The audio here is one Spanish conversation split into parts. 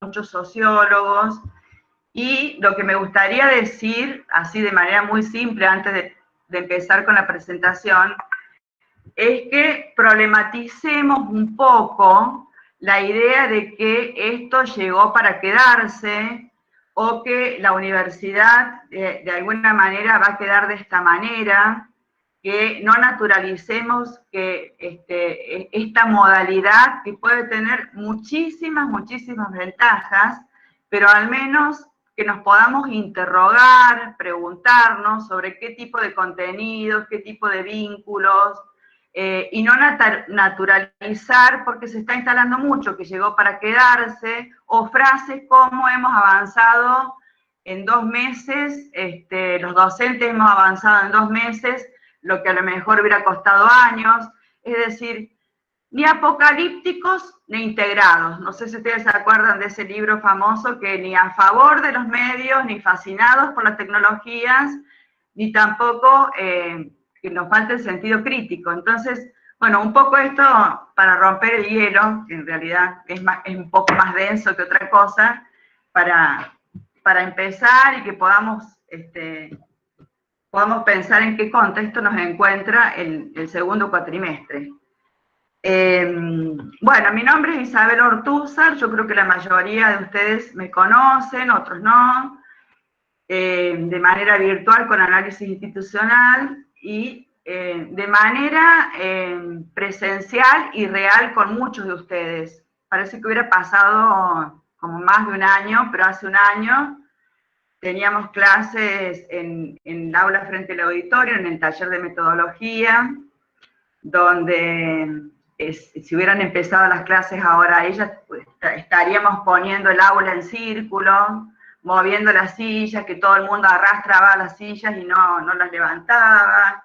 muchos sociólogos, y lo que me gustaría decir, así de manera muy simple, antes de empezar con la presentación, es que problematicemos un poco la idea de que esto llegó para quedarse, o que la universidad de alguna manera va a quedar de esta manera, que no naturalicemos que esta modalidad, que puede tener muchísimas ventajas, pero al menos que nos podamos interrogar, preguntarnos sobre qué tipo de contenidos, qué tipo de vínculos, y no naturalizar, porque se está instalando mucho que llegó para quedarse, o frases como hemos avanzado en 2 meses, los docentes hemos avanzado en 2 meses, lo que a lo mejor hubiera costado años, es decir, ni apocalípticos ni integrados. No sé si ustedes se acuerdan de ese libro famoso, que ni a favor de los medios, ni fascinados por las tecnologías, ni tampoco que nos falte el sentido crítico. Entonces, bueno, un poco esto para romper el hielo, que en realidad es un poco más denso que otra cosa, para empezar y que podamos pensar en qué contexto nos encuentra el segundo cuatrimestre. Bueno, mi nombre es Isabel Ortúzar, yo creo que la mayoría de ustedes me conocen, otros no, de manera virtual con análisis institucional, y de manera presencial y real con muchos de ustedes. Parece que hubiera pasado como más de un año, pero hace un año teníamos clases en el aula frente al auditorio, en el taller de metodología, donde si hubieran empezado las clases ahora ellas, pues, estaríamos poniendo el aula en círculo, moviendo las sillas, que todo el mundo arrastraba las sillas y no las levantaba,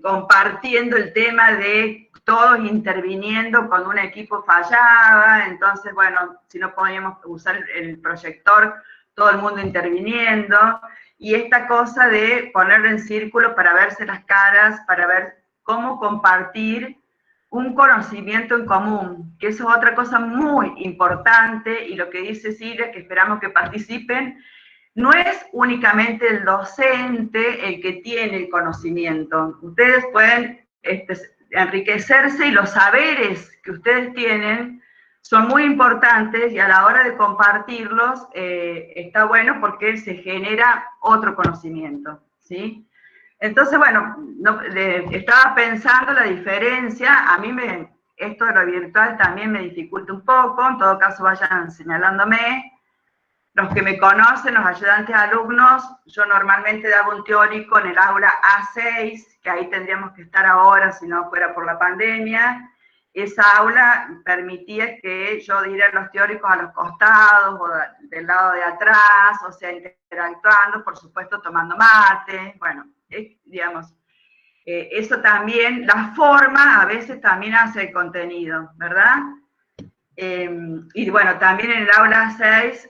compartiendo el tema de todos interviniendo cuando un equipo fallaba. Entonces, bueno, si no podíamos usar el proyector, todo el mundo interviniendo, y esta cosa de ponerlo en círculo para verse las caras, para ver cómo compartir un conocimiento en común, que eso es otra cosa muy importante, y lo que dice Silvia, que esperamos que participen, no es únicamente el docente el que tiene el conocimiento. Ustedes pueden enriquecerse, y los saberes que ustedes tienen son muy importantes, y a la hora de compartirlos está bueno porque se genera otro conocimiento, ¿sí? Entonces, bueno, estaba pensando la diferencia. A mí esto de lo virtual también me dificulta un poco, en todo caso vayan señalándome. Los que me conocen, los ayudantes alumnos, yo normalmente daba un teórico en el aula A6, que ahí tendríamos que estar ahora si no fuera por la pandemia. Esa aula permitía que yo diera los teóricos a los costados o del lado de atrás, o sea, interactuando, por supuesto tomando mate, bueno, digamos, eso también, la forma a veces también hace el contenido, ¿verdad? Y bueno, también en el aula 6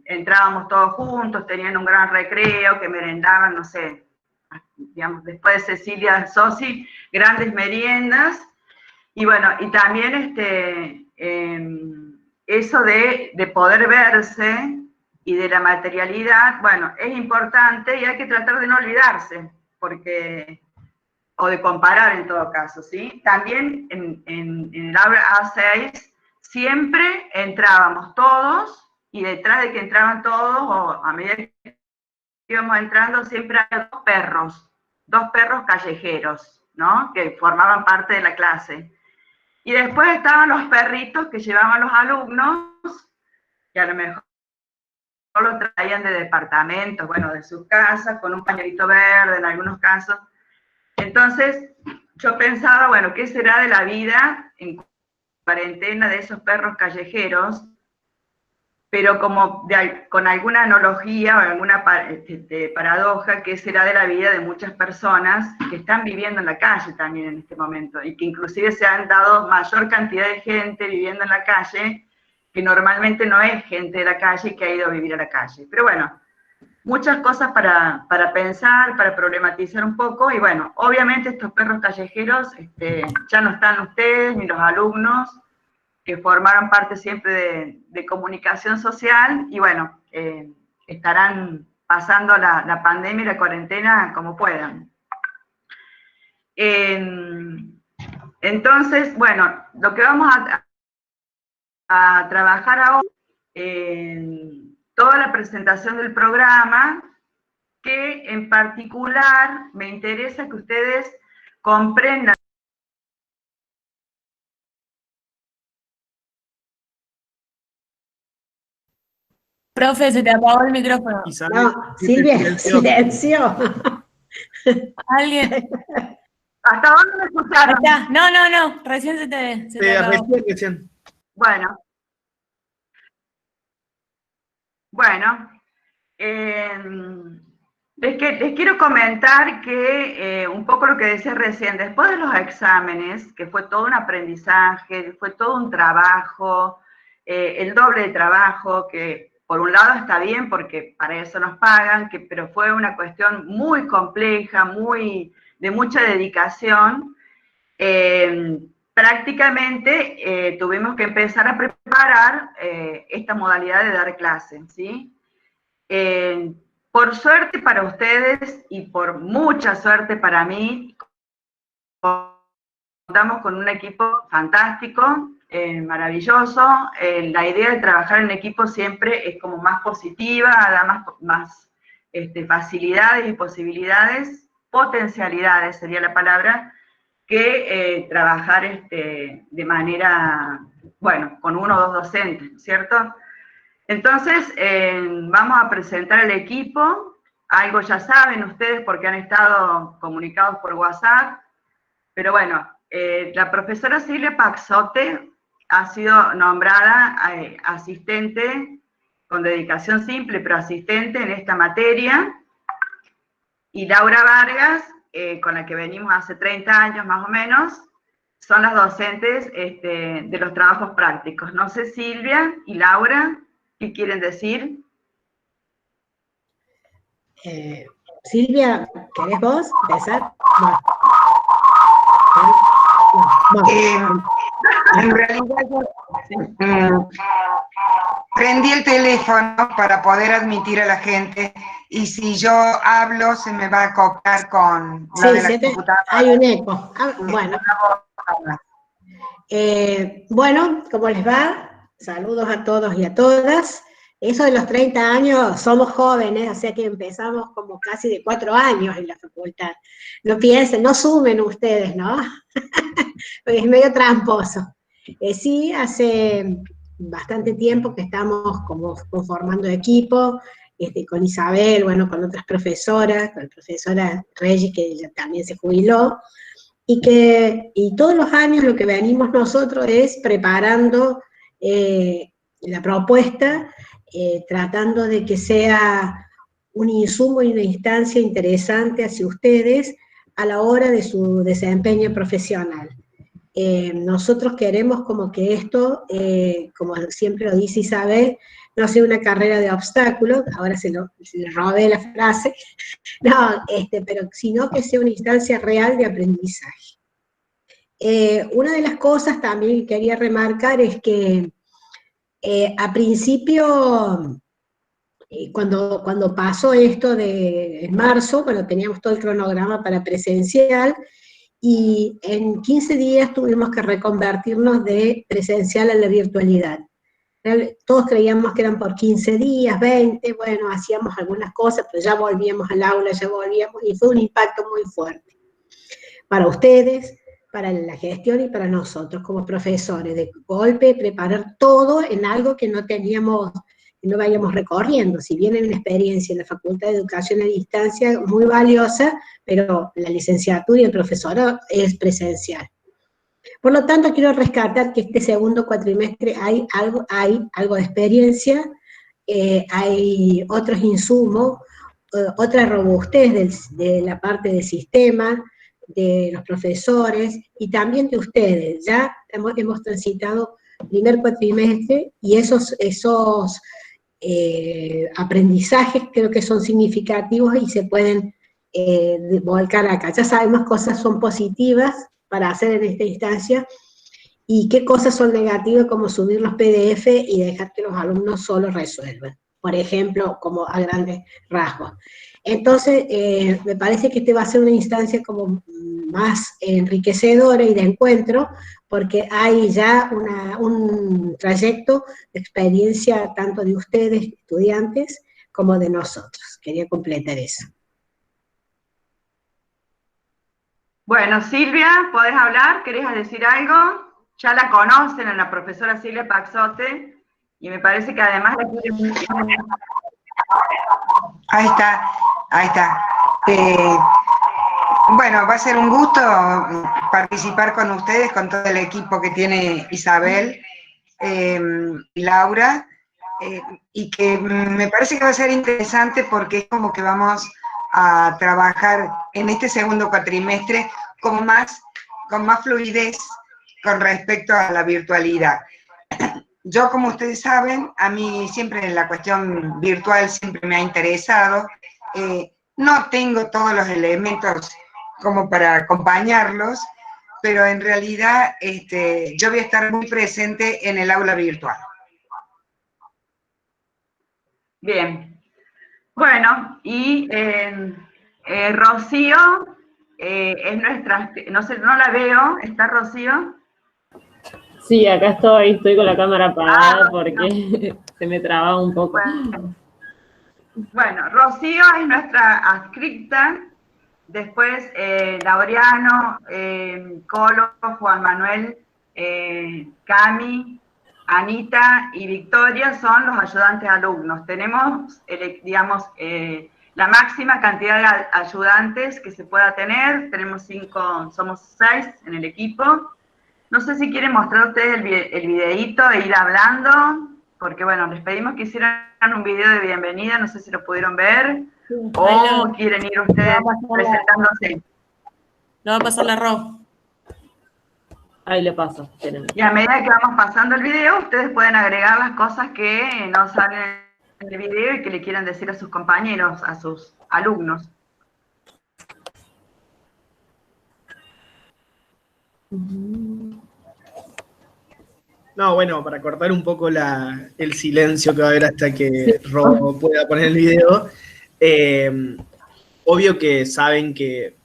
entrábamos todos juntos, tenían un gran recreo, que merendaban, no sé, digamos, después de Cecilia Sosi, grandes meriendas. Y bueno, y también eso de poder verse y de la materialidad, bueno, es importante, y hay que tratar de no olvidarse, porque, o de comparar en todo caso, ¿sí? También en el aula A6 siempre entrábamos todos, y detrás de que entraban todos, o a medida que íbamos entrando, siempre había dos perros callejeros, ¿no? Que formaban parte de la clase. Y después estaban los perritos que llevaban los alumnos, que a lo mejor lo traían de departamentos, bueno, de sus casas, con un pañuelito verde en algunos casos. Entonces, yo pensaba, bueno, ¿qué será de la vida en cuarentena de esos perros callejeros? Pero como con alguna analogía o alguna paradoja, ¿qué será de la vida de muchas personas que están viviendo en la calle también en este momento? Y que inclusive se han dado mayor cantidad de gente viviendo en la calle, que normalmente no es gente de la calle que ha ido a vivir a la calle. Pero bueno, muchas cosas para pensar, para problematizar un poco. Y bueno, obviamente estos perros callejeros ya no están ustedes ni los alumnos, que formaron parte siempre de comunicación social, y bueno, estarán pasando la pandemia y la cuarentena como puedan. Entonces, bueno, lo que vamos a trabajar ahora en toda la presentación del programa, que en particular me interesa que ustedes comprendan. Profe, se te apagó el micrófono. No, Silvia, silencio. ¿Alguien? ¿Hasta dónde me escucharon? Ahí está. No, recién se te apagó. Recién. Bueno, les quiero comentar que un poco lo que decía recién, después de los exámenes, que fue todo un aprendizaje, fue todo un trabajo, el doble de trabajo, que por un lado está bien porque para eso nos pagan, pero fue una cuestión muy compleja, de mucha dedicación. Prácticamente tuvimos que empezar a preparar esta modalidad de dar clases, ¿sí? Por suerte para ustedes y por mucha suerte para mí, contamos con un equipo fantástico, maravilloso. La idea de trabajar en equipo siempre es como más positiva, da más facilidades y posibilidades, potencialidades sería la palabra, que trabajar de manera, bueno, con uno o dos docentes, ¿cierto? Entonces, vamos a presentar el equipo. Algo ya saben ustedes porque han estado comunicados por WhatsApp, pero bueno, la profesora Silvia Paxote ha sido nombrada asistente, con dedicación simple, pero asistente en esta materia, y Laura Vargas, con la que venimos hace 30 años más o menos, son las docentes de los trabajos prácticos. No sé, Silvia y Laura, ¿qué quieren decir? Silvia, ¿querés vos empezar? En realidad prendí el teléfono para poder admitir a la gente, y si yo hablo se me va a acoplar con la de la computadora. Hay un eco. Bueno, ¿cómo les va? Saludos a todos y a todas. Eso de los 30 años, somos jóvenes, o sea que empezamos como casi de 4 años en la facultad. No piensen, no sumen ustedes, ¿no? Es medio tramposo. Sí, hace bastante tiempo que estamos como conformando equipo, con Isabel, bueno, con otras profesoras, con la profesora Regis, que ella también se jubiló, y todos los años lo que venimos nosotros es preparando la propuesta, tratando de que sea un insumo y una instancia interesante hacia ustedes a la hora de su desempeño profesional. Nosotros queremos como que esto, como siempre lo dice Isabel, no sea una carrera de obstáculos, ahora se le robé la frase, no, pero sino que sea una instancia real de aprendizaje. Una de las cosas también que quería remarcar es que a principio, cuando pasó esto en marzo, cuando teníamos todo el cronograma para presencial, y en 15 días tuvimos que reconvertirnos de presencial a la virtualidad. Todos creíamos que eran por 15 días, 20, bueno, hacíamos algunas cosas, pero ya volvíamos al aula, y fue un impacto muy fuerte. Para ustedes, para la gestión y para nosotros como profesores, de golpe preparar todo en algo que no teníamos, no vayamos recorriendo. Si bien es una experiencia en la Facultad de Educación a Distancia muy valiosa, pero la licenciatura y el profesorado es presencial. Por lo tanto, quiero rescatar que este segundo cuatrimestre hay algo de experiencia, hay otros insumos, otra robustez de la parte del sistema, de los profesores y también de ustedes. Ya hemos transitado el primer cuatrimestre y esos aprendizajes creo que son significativos y se pueden volcar acá. Ya sabemos cosas son positivas para hacer en esta instancia, y qué cosas son negativas, como subir los PDF y dejar que los alumnos solo resuelvan, por ejemplo, como a grandes rasgos. Entonces, me parece que va a ser una instancia como más enriquecedora y de encuentro, porque hay ya un trayecto de experiencia tanto de ustedes, estudiantes, como de nosotros. Quería completar eso. Bueno, Silvia, ¿podés hablar? ¿Querés decir algo? Ya la conocen a la profesora Silvia Paxote, y me parece que además la quieren mucho. Ahí está. Bueno, va a ser un gusto participar con ustedes, con todo el equipo que tiene Isabel y Laura, y que me parece que va a ser interesante porque es como que vamos a trabajar en este segundo cuatrimestre con más fluidez con respecto a la virtualidad. Yo, como ustedes saben, a mí siempre la cuestión virtual siempre me ha interesado. No tengo todos los elementos como para acompañarlos, pero en realidad yo voy a estar muy presente en el aula virtual. Bien. Bueno, y Rocío es nuestra, no sé, no la veo, ¿está Rocío? Sí, acá estoy con la cámara apagada porque se me traba un poco. Bueno, Rocío es nuestra adscripta, después Laureano, Colo, Juan Manuel, Cami, Anita y Victoria son los ayudantes alumnos. Tenemos, digamos, la máxima cantidad de ayudantes que se pueda tener. Tenemos 5, somos 6 en el equipo. No sé si quieren mostrar ustedes el videíto e ir hablando, porque bueno, les pedimos que hicieran un video de bienvenida, no sé si lo pudieron ver, o quieren ir ustedes presentándose. Lo va a pasar la Ro. Ahí le paso. Y a medida que vamos pasando el video, ustedes pueden agregar las cosas que no salen en el video y que le quieran decir a sus compañeros, a sus alumnos. No, bueno, para cortar un poco el silencio que va a haber hasta que Ro pueda poner el video, obvio que saben que,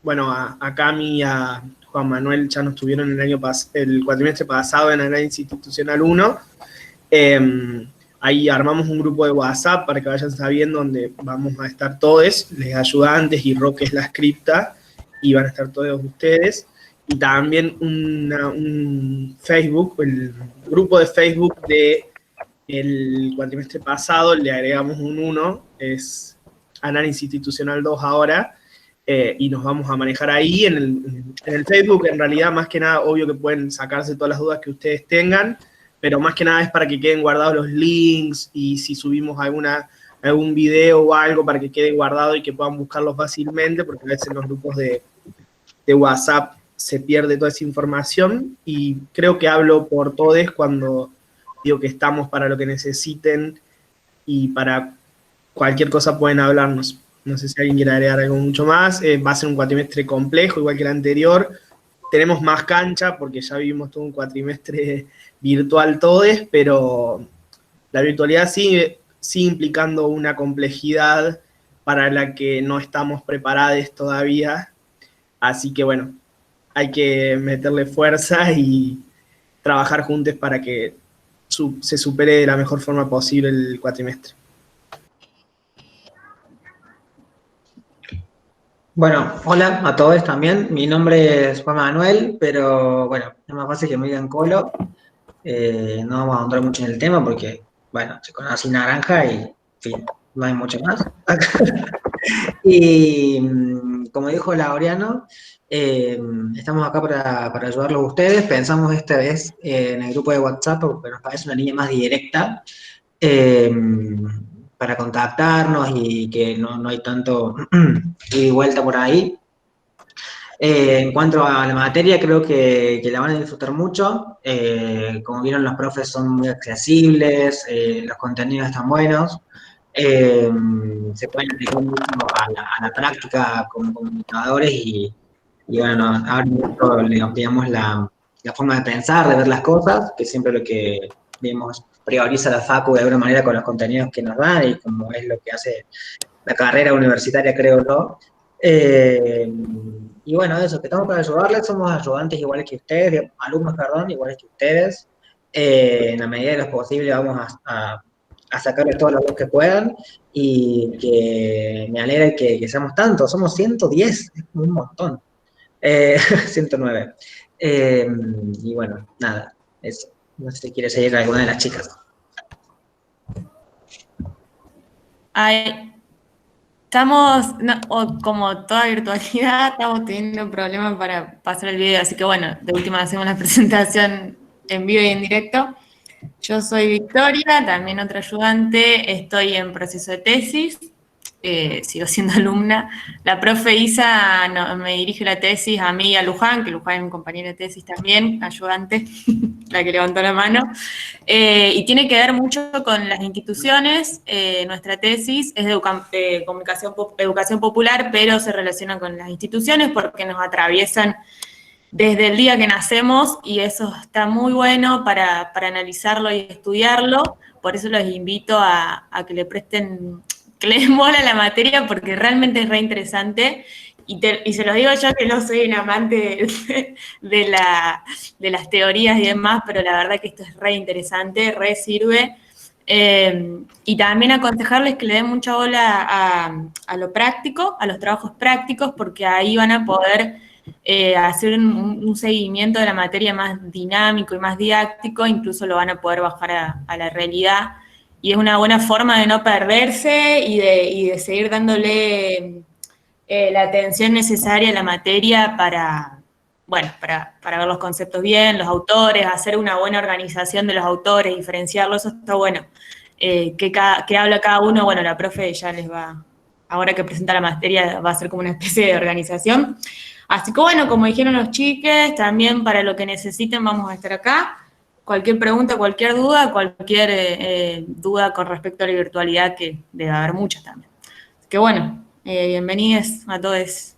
bueno, a Cami y a Juan Manuel ya nos tuvieron el cuatrimestre pasado en Análisis Institucional 1. Ahí armamos un grupo de WhatsApp para que vayan sabiendo donde vamos a estar todos, los ayudantes y Ro, que es la scripta, y van a estar todos ustedes. Y también un Facebook, el grupo de Facebook del cuatrimestre pasado, le agregamos un 1, es Análisis Institucional 2 ahora, y nos vamos a manejar ahí en el Facebook. En realidad, más que nada, obvio que pueden sacarse todas las dudas que ustedes tengan, pero más que nada es para que queden guardados los links, y si subimos algún video o algo, para que quede guardado y que puedan buscarlo fácilmente, porque a veces en los grupos de WhatsApp se pierde toda esa información, y creo que hablo por todos cuando digo que estamos para lo que necesiten, y para cualquier cosa pueden hablarnos. No sé si alguien quiere agregar algo mucho más. Va a ser un cuatrimestre complejo, igual que el anterior. Tenemos más cancha, porque ya vivimos todo un cuatrimestre virtual todos, pero la virtualidad sigue implicando una complejidad para la que no estamos preparados todavía. Así que bueno, hay que meterle fuerza y trabajar juntos para que se supere de la mejor forma posible el cuatrimestre. Bueno, hola a todos también. Mi nombre es Juan Manuel, pero bueno, es más fácil que me digan Colo. No vamos a ahondar mucho en el tema porque, bueno, se conoce Naranja y, en fin, no hay mucho más. Y como dijo Laureano, estamos acá para ayudarlos a ustedes. Pensamos esta vez en el grupo de WhatsApp porque nos parece una línea más directa para contactarnos y que no hay tanto ida y vuelta por ahí. En cuanto a la materia, creo que la van a disfrutar mucho. Como vieron, los profes son muy accesibles, los contenidos están buenos. Se pueden aplicar mucho a la práctica como comunicadores y bueno, ahora le ampliamos la la forma de pensar, de ver las cosas, que siempre lo que digamos, prioriza la facu de alguna manera con los contenidos que nos da y como es lo que hace la carrera universitaria, creo yo. Y bueno, eso, que estamos para ayudarles, somos ayudantes iguales que ustedes, alumnos, perdón, iguales que ustedes. En la medida de lo posible vamos a sacarles toda la luz que puedan y que me alegra que seamos tantos, somos 110, es un montón. 109. Y bueno, nada, eso. No sé si quiere seguir alguna de las chicas. Ay, estamos, como toda virtualidad, estamos teniendo problemas para pasar el video, así que bueno, de última hacemos la presentación en vivo y en directo. Yo soy Victoria, también otra ayudante, estoy en proceso de tesis, sigo siendo alumna. La profe Isa me dirige la tesis a mí y a Luján, que Luján es un compañero de tesis también, ayudante, la que levantó la mano. Y tiene que ver mucho con las instituciones. Nuestra tesis es de educación popular, pero se relaciona con las instituciones porque nos atraviesan desde el día que nacemos y eso está muy bueno para analizarlo y estudiarlo. Por eso los invito a que le presten, que le den bola a la materia porque realmente es re interesante. Y se los digo yo que no soy un amante de las teorías y demás, pero la verdad que esto es re interesante, re sirve. Y también aconsejarles que le den mucha bola a lo práctico, a los trabajos prácticos, porque ahí van a poder hacer un seguimiento de la materia más dinámico y más didáctico, incluso lo van a poder bajar a la realidad. Y es una buena forma de no perderse y de seguir dándole la atención necesaria a la materia para ver los conceptos bien, los autores, hacer una buena organización de los autores, diferenciarlos, eso está bueno. Que habla cada uno, bueno, la profe ya les va, ahora que presenta la materia, va a ser como una especie de organización. Así que bueno, como dijeron los chiques, también para lo que necesiten vamos a estar acá. Cualquier pregunta, cualquier duda con respecto a la virtualidad, que debe haber muchas también. Así que bueno, bienvenidos a todos.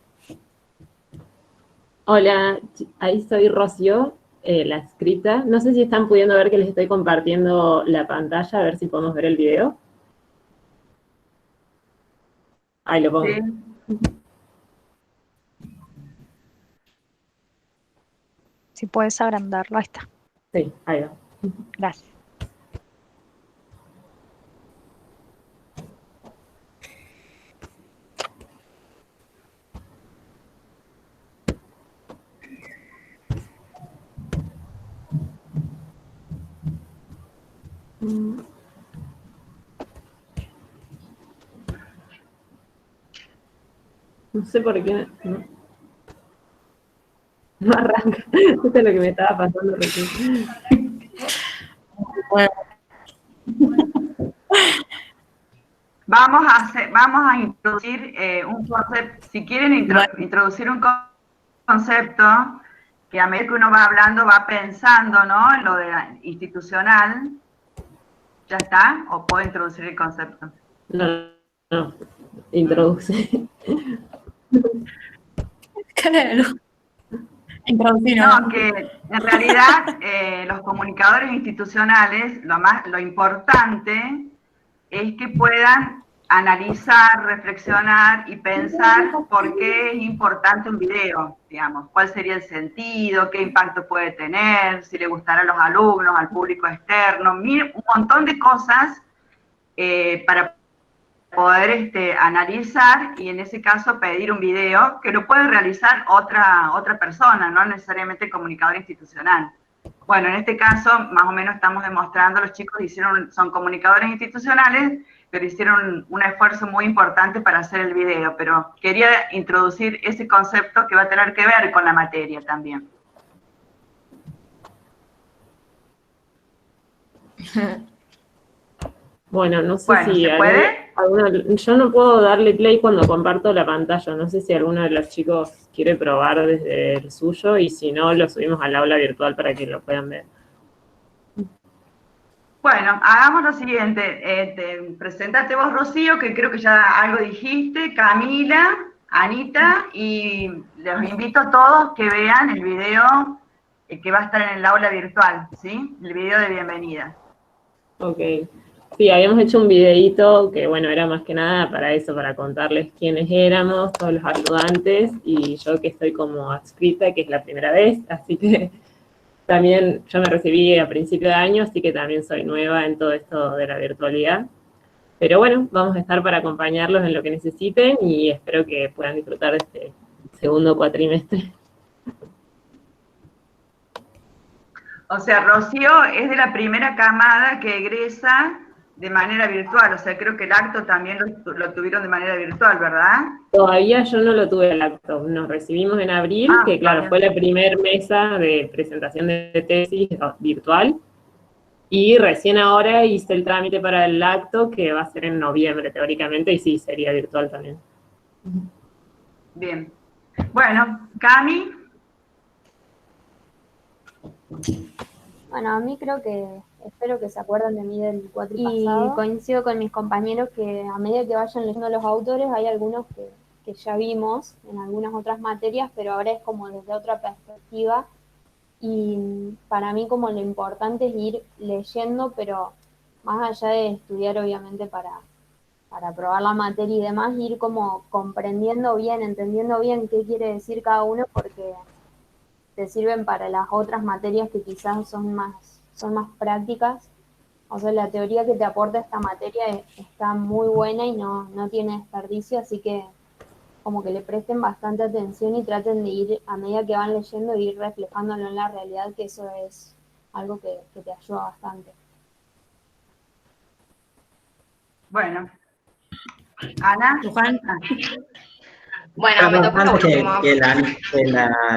Hola, ahí soy Rocío, la escrita. No sé si están pudiendo ver que les estoy compartiendo la pantalla, a ver si podemos ver el video. Ahí lo pongo. Sí. Si puedes agrandarlo, ahí está. Sí, ahí va. Gracias. No sé por qué no arranca. Esto es lo que me estaba pasando recién. Bueno. Vamos a introducir un concepto, si quieren introducir un concepto que a medida que uno va hablando va pensando, ¿no? En lo de la institucional. ¿Ya está? ¿O puedo introducir el concepto? No. Introduce. No, que en realidad los comunicadores institucionales, lo importante es que puedan analizar, reflexionar y pensar por qué es importante un video, digamos, cuál sería el sentido, qué impacto puede tener, si le gustará a los alumnos, al público externo, un montón de cosas para poder analizar y en ese caso pedir un video que lo puede realizar otra persona, no necesariamente el comunicador institucional. Bueno, en este caso más o menos estamos demostrando, los chicos son comunicadores institucionales, pero hicieron un esfuerzo muy importante para hacer el video, pero quería introducir ese concepto que va a tener que ver con la materia también. Bueno, no sé si... ¿se puede? Yo no puedo darle play cuando comparto la pantalla. No sé si alguno de los chicos quiere probar desde el suyo y si no, lo subimos al aula virtual para que lo puedan ver. Bueno, hagamos lo siguiente. Presentate vos, Rocío, que creo que ya algo dijiste, Camila, Anita, y los invito a todos que vean el video que va a estar en el aula virtual, ¿sí? El video de bienvenida. Ok. Sí, habíamos hecho un videíto que, bueno, era más que nada para eso, para contarles quiénes éramos, todos los ayudantes, y yo que estoy como adscrita, que es la primera vez, así que también yo me recibí a principio de año, así que también soy nueva en todo esto de la virtualidad. Pero bueno, vamos a estar para acompañarlos en lo que necesiten y espero que puedan disfrutar de este segundo cuatrimestre. O sea, Rocío es de la primera camada que egresa de manera virtual, o sea, creo que el acto también lo tuvieron de manera virtual, ¿verdad? Todavía yo no lo tuve el acto, nos recibimos en abril, que claro, fue la primer mesa de presentación de tesis virtual, y recién ahora hice el trámite para el acto, que va a ser en noviembre teóricamente, y sí, sería virtual también. Bien. Bueno, Cami. Bueno, a mí creo que, espero que se acuerden de mí del cuatri pasado. Y coincido con mis compañeros que a medida que vayan leyendo los autores, hay algunos que ya vimos en algunas otras materias, pero ahora es como desde otra perspectiva. Y para mí como lo importante es ir leyendo, pero más allá de estudiar obviamente para aprobar la materia y demás, ir como comprendiendo bien, entendiendo bien qué quiere decir cada uno, porque te sirven para las otras materias que quizás son más prácticas. O sea, la teoría que te aporta esta materia está muy buena y no tiene desperdicio, así que como que le presten bastante atención y traten de ir, a medida que van leyendo, ir reflejándolo en la realidad, que eso es algo que te ayuda bastante. Bueno. Ana. Luján. Bueno, me tocó lo último.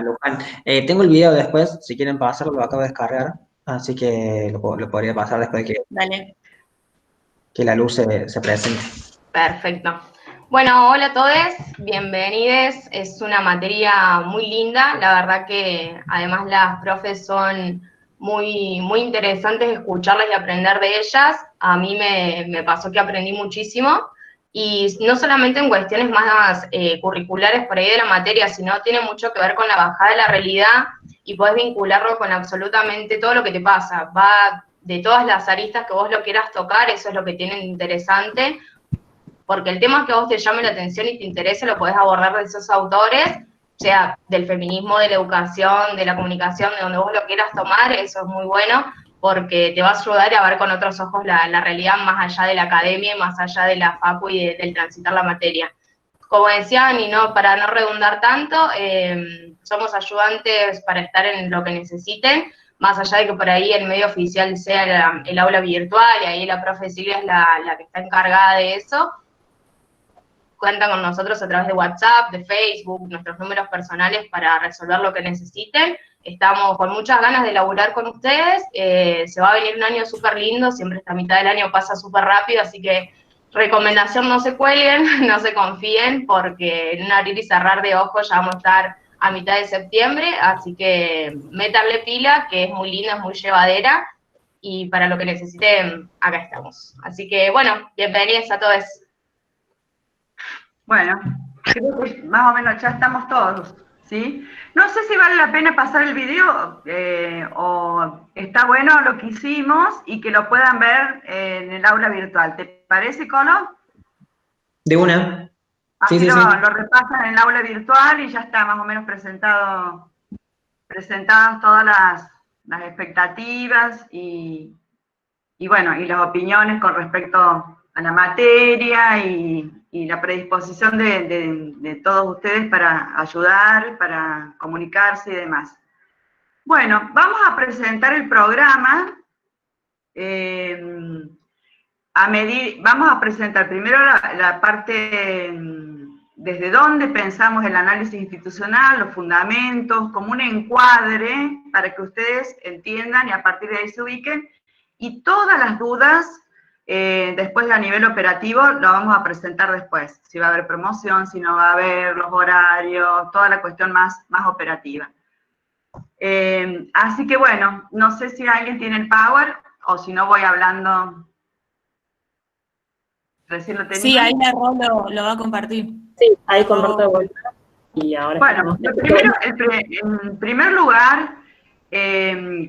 Luján. Tengo el video después, si quieren pasarlo, lo acabo de descargar, así que lo podría pasar después de que la luz se presente. Perfecto. Bueno, hola a todos, bienvenidos. Es una materia muy linda, la verdad que además las profes son muy, muy interesantes escucharlas y aprender de ellas. A mí me pasó que aprendí muchísimo. Y no solamente en cuestiones más curriculares por ahí de la materia, sino tiene mucho que ver con la bajada de la realidad y podés vincularlo con absolutamente todo lo que te pasa. Va de todas las aristas que vos lo quieras tocar, eso es lo que tiene de interesante, porque el tema que a vos te llame la atención y te interese lo podés abordar de esos autores, sea del feminismo, de la educación, de la comunicación, de donde vos lo quieras tomar, eso es muy bueno, porque te va a ayudar a ver con otros ojos la realidad más allá de la academia y más allá de la facu y del transitar la materia. Como decían, y no para no redundar tanto, somos ayudantes para estar en lo que necesiten, más allá de que por ahí el medio oficial sea el aula virtual, y ahí la profe Silvia es la que está encargada de eso. Cuentan con nosotros a través de WhatsApp, de Facebook, nuestros números personales para resolver lo que necesiten. Estamos con muchas ganas de laburar con ustedes, se va a venir un año súper lindo, siempre esta mitad del año pasa súper rápido, así que recomendación, no se cuelguen, no se confíen, porque en un abrir y cerrar de ojos ya vamos a estar a mitad de septiembre, así que métanle pila, que es muy linda, es muy llevadera, y para lo que necesiten, acá estamos. Así que, bueno, bienvenidos a todos. Bueno, creo que más o menos ya estamos todos, ¿sí? No sé si vale la pena pasar el video o está bueno lo que hicimos y que lo puedan ver en el aula virtual. ¿Te parece, Colo? De una. Así Sí. lo repasan en el aula virtual y ya está más o menos presentadas todas las expectativas y bueno, y las opiniones con respecto a la materia y la predisposición de todos ustedes para ayudar, para comunicarse y demás. Bueno, vamos a presentar el programa. Vamos a presentar primero la parte desde dónde pensamos el análisis institucional, los fundamentos, como un encuadre para que ustedes entiendan y a partir de ahí se ubiquen. Y todas las dudas, después a nivel operativo, lo vamos a presentar después. Si va a haber promoción, si no va a haber, los horarios, toda la cuestión más operativa. Así que bueno, no sé si alguien tiene el power o si no voy hablando. ¿Recién lo tenía? Sí, ahí la Ro lo va a compartir. Sí, ahí comparto de vuelta. Y ahora bueno, en primer lugar,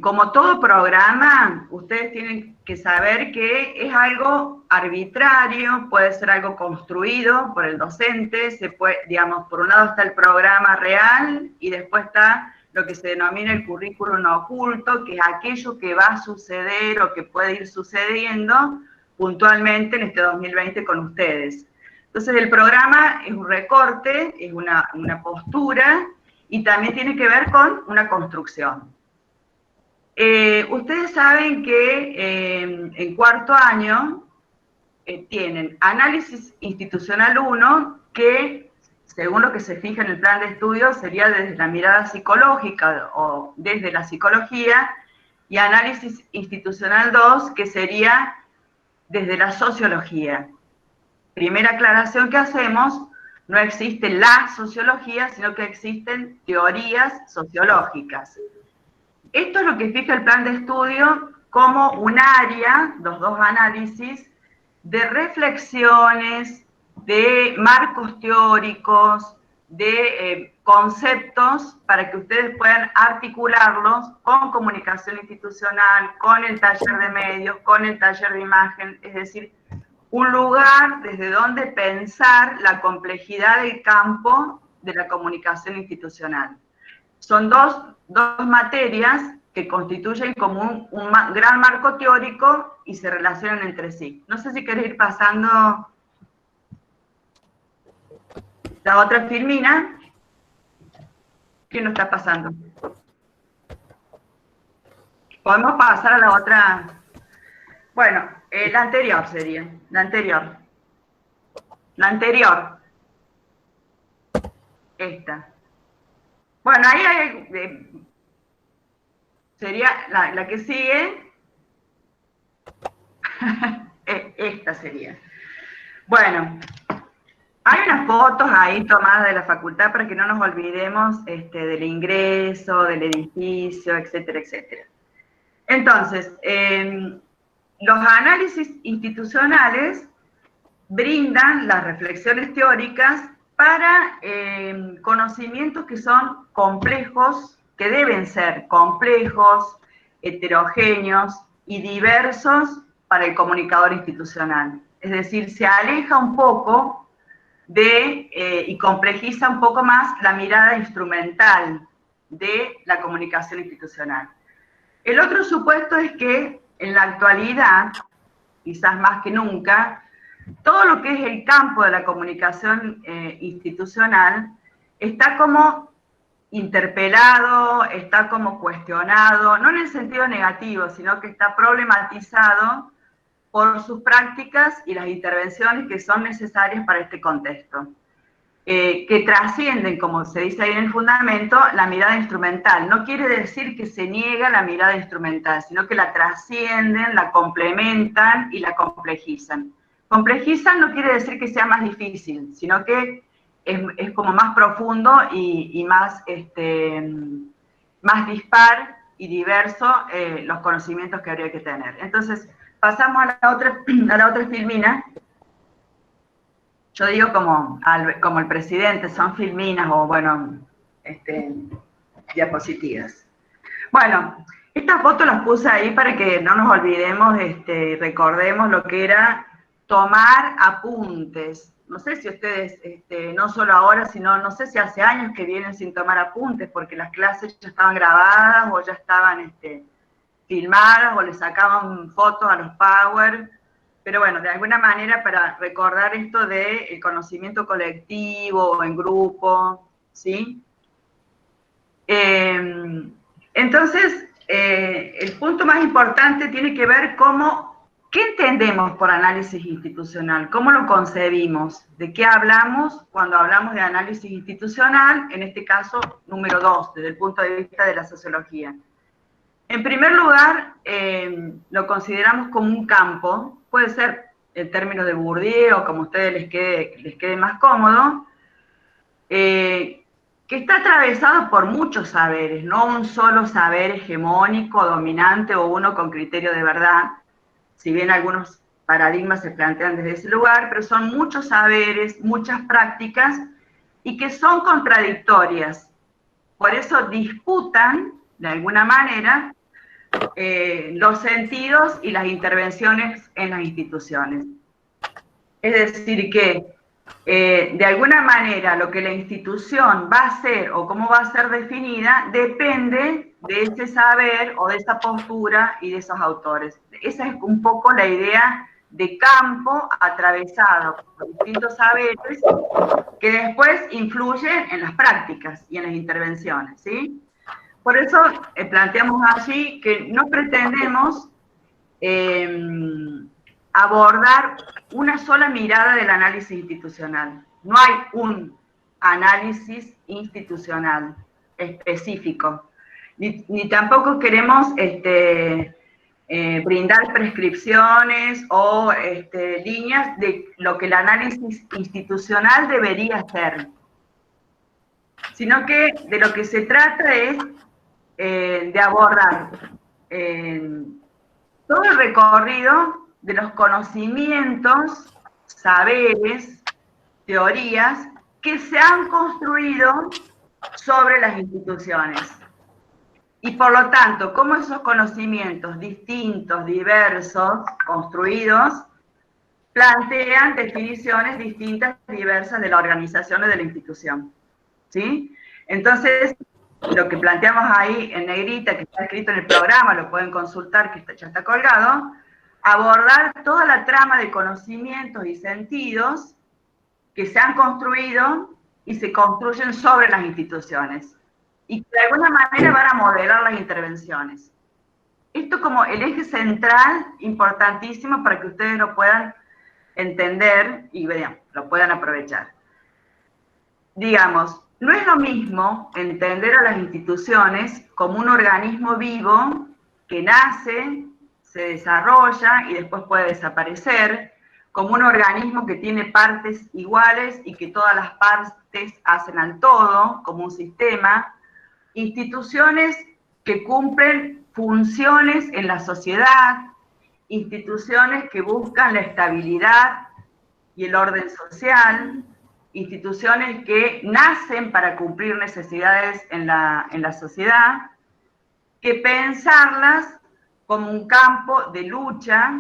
como todo programa, ustedes tienen que saber que es algo arbitrario, puede ser algo construido por el docente, se puede, digamos, por un lado está el programa real y después está lo que se denomina el currículum oculto, que es aquello que va a suceder o que puede ir sucediendo puntualmente en este 2020 con ustedes. Entonces el programa es un recorte, es una postura y también tiene que ver con una construcción. Ustedes saben que en cuarto año tienen análisis institucional 1, que según lo que se fija en el plan de estudio sería desde la mirada psicológica o desde la psicología, y análisis institucional 2, que sería desde la sociología. Primera aclaración que hacemos, no existe la sociología, sino que existen teorías sociológicas. Esto es lo que fija el plan de estudio como un área, los dos análisis, de reflexiones, de marcos teóricos, de conceptos para que ustedes puedan articularlos con comunicación institucional, con el taller de medios, con el taller de imagen, es decir, un lugar desde donde pensar la complejidad del campo de la comunicación institucional. Son dos materias que constituyen como un gran marco teórico y se relacionan entre sí. No sé si querés ir pasando la otra filmina. ¿Quién lo está pasando? Podemos pasar a la otra. Bueno, la anterior sería, la anterior. La anterior. Esta. Bueno, ahí hay, sería la que sigue. Esta sería. Bueno, hay unas fotos ahí tomadas de la facultad para que no nos olvidemos del ingreso, del edificio, etcétera, etcétera. Entonces, los análisis institucionales brindan las reflexiones teóricas para conocimientos que son complejos, que deben ser complejos, heterogéneos y diversos para el comunicador institucional. Es decir, se aleja un poco y complejiza un poco más la mirada instrumental de la comunicación institucional. El otro supuesto es que en la actualidad, quizás más que nunca, todo lo que es el campo de la comunicación institucional está como interpelado, está como cuestionado, no en el sentido negativo, sino que está problematizado por sus prácticas y las intervenciones que son necesarias para este contexto, que trascienden, como se dice ahí en el fundamento, la mirada instrumental. No quiere decir que se niega la mirada instrumental, sino que la trascienden, la complementan y la complejizan. Complejizan no quiere decir que sea más difícil, sino que es como más profundo y más, más dispar y diverso los conocimientos que habría que tener. Entonces, pasamos a la otra filmina. Yo digo como el presidente, son filminas o, bueno, diapositivas. Bueno, estas fotos las puse ahí para que no nos olvidemos, recordemos lo que era tomar apuntes. No sé si ustedes, no solo ahora, sino no sé si hace años que vienen sin tomar apuntes, porque las clases ya estaban grabadas o ya estaban filmadas o le sacaban fotos a los Power. Pero bueno, de alguna manera para recordar esto del conocimiento colectivo o en grupo, ¿sí? Entonces, el punto más importante tiene que ver ¿qué entendemos por análisis institucional? ¿Cómo lo concebimos? ¿De qué hablamos cuando hablamos de análisis institucional? En este caso, número 2, desde el punto de vista de la sociología. En primer lugar, lo consideramos como un campo, puede ser el término de Bourdieu o como a ustedes les quede más cómodo, que está atravesado por muchos saberes, no un solo saber hegemónico, dominante o uno con criterio de verdad, si bien algunos paradigmas se plantean desde ese lugar, pero son muchos saberes, muchas prácticas, y que son contradictorias. Por eso disputan de alguna manera, los sentidos y las intervenciones en las instituciones. Es decir, que de alguna manera lo que la institución va a hacer o cómo va a ser definida depende de ese saber o de esa postura y de esos autores. Esa es un poco la idea de campo atravesado por distintos saberes que después influyen en las prácticas y en las intervenciones, ¿sí? Por eso planteamos allí que no pretendemos abordar una sola mirada del análisis institucional. No hay un análisis institucional específico, ni tampoco queremos brindar prescripciones o líneas de lo que el análisis institucional debería ser, sino que de lo que se trata es de abordar todo el recorrido de los conocimientos, saberes, teorías que se han construido sobre las instituciones. Y por lo tanto, cómo esos conocimientos distintos, diversos, construidos, plantean definiciones distintas, diversas de la organización y de la institución. ¿Sí? Entonces, lo que planteamos ahí en negrita, que está escrito en el programa, lo pueden consultar, que ya está colgado, abordar toda la trama de conocimientos y sentidos que se han construido y se construyen sobre las instituciones y que de alguna manera van a modelar las intervenciones. Esto como el eje central importantísimo para que ustedes lo puedan entender y vean, lo puedan aprovechar. Digamos, no es lo mismo entender a las instituciones como un organismo vivo que nace, se desarrolla y después puede desaparecer, como un organismo que tiene partes iguales y que todas las partes hacen al todo, como un sistema, instituciones que cumplen funciones en la sociedad, instituciones que buscan la estabilidad y el orden social, instituciones que nacen para cumplir necesidades en la sociedad, que pensarlas como un campo de lucha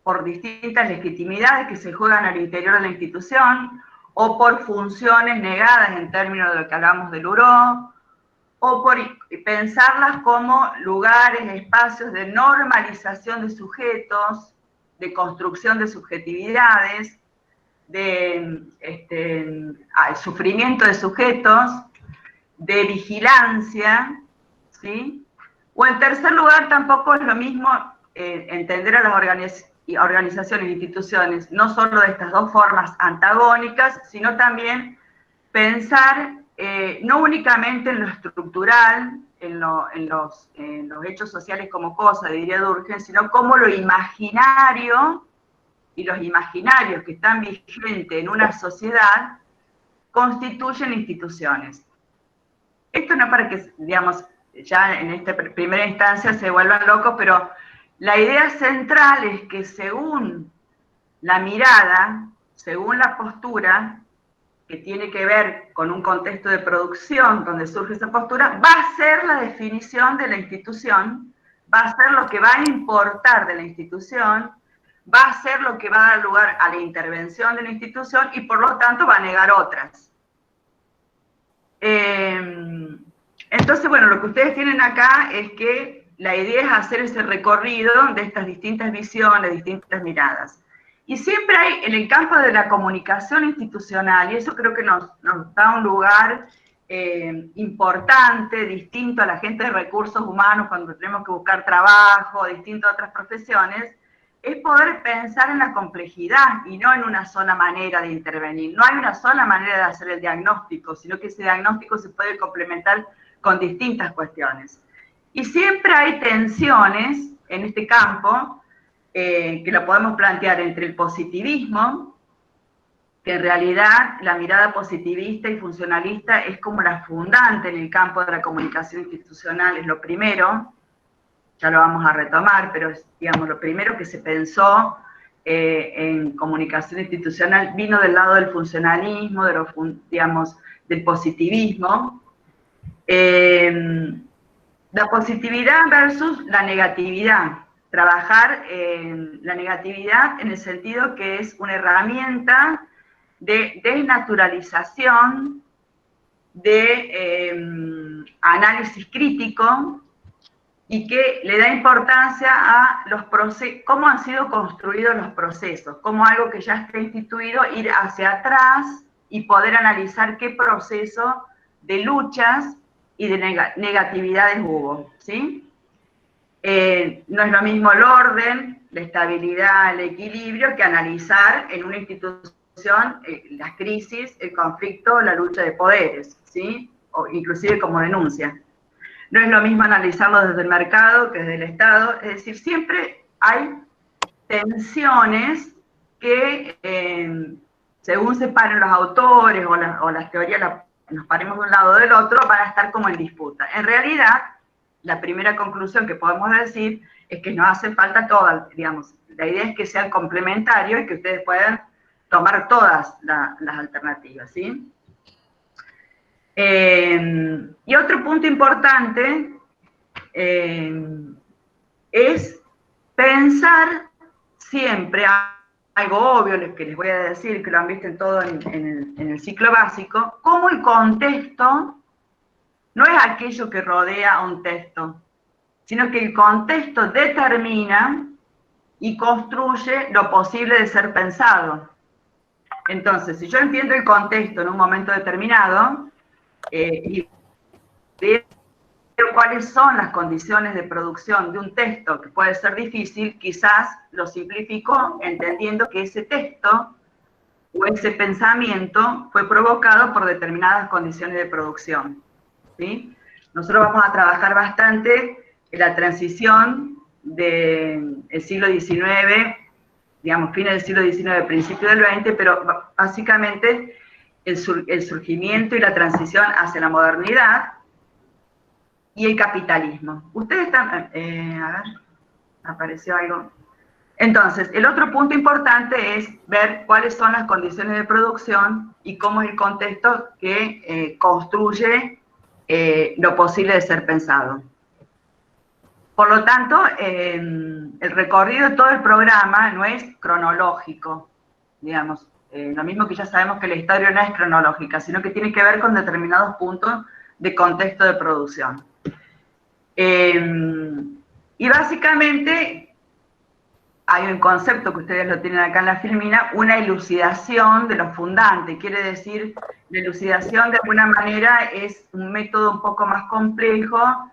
por distintas legitimidades que se juegan al interior de la institución, o por funciones negadas en términos de lo que hablamos del URO, o por pensarlas como lugares, espacios de normalización de sujetos, de construcción de subjetividades, de sufrimiento de sujetos, de vigilancia, ¿sí? O en tercer lugar, tampoco es lo mismo entender a las organizaciones e instituciones, no solo de estas dos formas antagónicas, sino también pensar no únicamente en lo estructural, en los hechos sociales como cosa, diría Durkheim, sino como lo imaginario y los imaginarios que están vigentes en una sociedad constituyen instituciones. Esto no para que, digamos, ya en esta primera instancia se vuelvan locos, pero la idea central es que según la mirada, según la postura, que tiene que ver con un contexto de producción donde surge esa postura, va a ser la definición de la institución, va a ser lo que va a importar de la institución, va a ser lo que va a dar lugar a la intervención de la institución y por lo tanto va a negar otras. Entonces, bueno, lo que ustedes tienen acá es que la idea es hacer ese recorrido de estas distintas visiones, distintas miradas. Y siempre hay, en el campo de la comunicación institucional, y eso creo que nos da un lugar importante, distinto a la gente de recursos humanos cuando tenemos que buscar trabajo, distinto a otras profesiones, es poder pensar en la complejidad y no en una sola manera de intervenir. No hay una sola manera de hacer el diagnóstico, sino que ese diagnóstico se puede complementar con distintas cuestiones. Y siempre hay tensiones en este campo, que lo podemos plantear entre el positivismo, que en realidad la mirada positivista y funcionalista es como la fundante en el campo de la comunicación institucional, es lo primero, ya lo vamos a retomar, pero es, digamos, lo primero que se pensó en comunicación institucional vino del lado del funcionalismo, digamos, del positivismo. La positividad versus la negatividad. Trabajar la negatividad en el sentido que es una herramienta de desnaturalización, de análisis crítico, y que le da importancia a los procesos, cómo han sido construidos los procesos, cómo algo que ya está instituido, ir hacia atrás y poder analizar qué proceso de luchas y de negatividades hubo, ¿sí? No es lo mismo el orden, la estabilidad, el equilibrio, que analizar en una institución las crisis, el conflicto, la lucha de poderes, ¿sí? O inclusive como denuncia. No es lo mismo analizarlo desde el mercado que desde el Estado, es decir, siempre hay tensiones que según se paren los autores o las teorías, nos paremos de un lado o del otro, van a estar como en disputa. En realidad, la primera conclusión que podemos decir es que nos hace falta todas, digamos, la idea es que sean complementarios y que ustedes puedan tomar todas las alternativas, ¿sí? Y otro punto importante es pensar siempre, algo obvio que les voy a decir, que lo han visto en todo en el ciclo básico, cómo el contexto no es aquello que rodea a un texto, sino que el contexto determina y construye lo posible de ser pensado. Entonces, si yo entiendo el contexto en un momento determinado, y veo cuáles son las condiciones de producción de un texto que puede ser difícil, quizás lo simplifico entendiendo que ese texto o ese pensamiento fue provocado por determinadas condiciones de producción, ¿sí? Nosotros vamos a trabajar bastante en la transición del siglo XIX, digamos, fines del siglo XIX, principio del XX, pero básicamente el surgimiento y la transición hacia la modernidad y el capitalismo. Ustedes están, a ver, apareció algo. Entonces, el otro punto importante es ver cuáles son las condiciones de producción y cómo es el contexto que construye lo posible de ser pensado. Por lo tanto, el recorrido de todo el programa no es cronológico, digamos. Lo mismo que ya sabemos que la historia no es cronológica, sino que tiene que ver con determinados puntos de contexto de producción. Y básicamente hay un concepto que ustedes lo tienen acá en la filmina, una elucidación de lo fundante. Quiere decir, la elucidación de alguna manera es un método un poco más complejo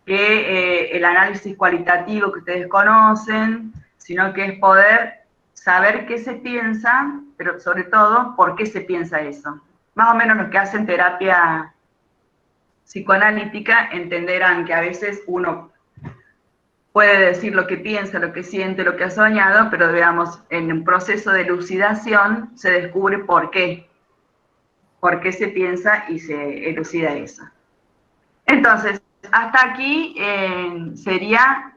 que el análisis cualitativo que ustedes conocen, sino que es poder saber qué se piensa, pero sobre todo, por qué se piensa eso. Más o menos los que hacen terapia psicoanalítica entenderán que a veces uno puede decir lo que piensa, lo que siente, lo que ha soñado, pero digamos, en un proceso de elucidación se descubre por qué se piensa y se elucida eso. Entonces, hasta aquí sería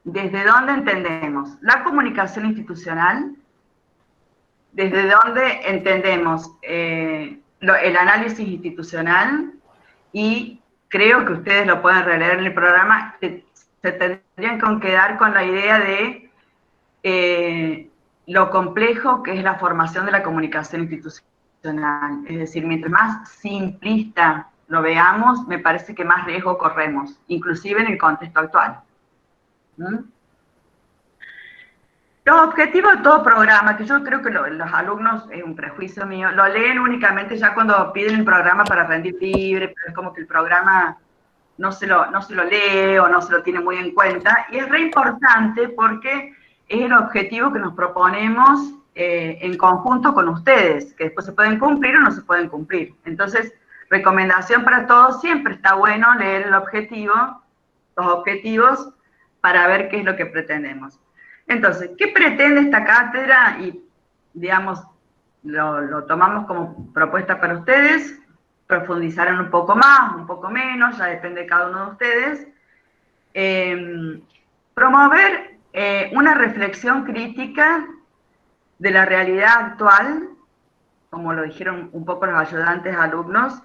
desde dónde entendemos la comunicación institucional, desde dónde entendemos el análisis institucional, y creo que ustedes lo pueden releer en el programa, que se tendrían que quedar con la idea de lo complejo que es la formación de la comunicación institucional. Es decir, mientras más simplista lo veamos, me parece que más riesgo corremos, inclusive en el contexto actual. Los objetivos de todo programa, que yo creo que los alumnos, es un prejuicio mío, lo leen únicamente ya cuando piden el programa para rendir libre, pero es como que el programa no se lo lee o no se lo tiene muy en cuenta, y es re importante porque es el objetivo que nos proponemos en conjunto con ustedes, que después se pueden cumplir o no se pueden cumplir. Entonces, recomendación para todos, siempre está bueno leer el objetivo, los objetivos, para ver qué es lo que pretendemos. Entonces, ¿qué pretende esta cátedra? Y, digamos, lo tomamos como propuesta para ustedes, profundizarán un poco más, un poco menos, ya depende de cada uno de ustedes. Promover una reflexión crítica de la realidad actual, como lo dijeron un poco los ayudantes alumnos,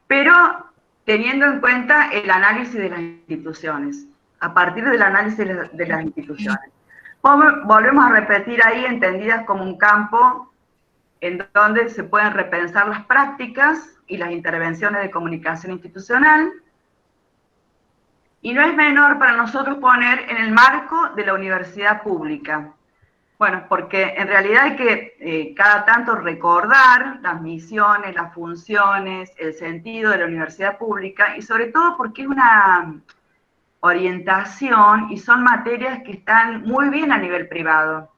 pero teniendo en cuenta el análisis de las instituciones, a partir del análisis de las instituciones. Volvemos a repetir ahí, entendidas como un campo en donde se pueden repensar las prácticas y las intervenciones de comunicación institucional, y no es menor para nosotros poner en el marco de la universidad pública. Bueno, porque en realidad hay que cada tanto recordar las misiones, las funciones, el sentido de la universidad pública, y sobre todo porque es una orientación y son materias que están muy bien a nivel privado.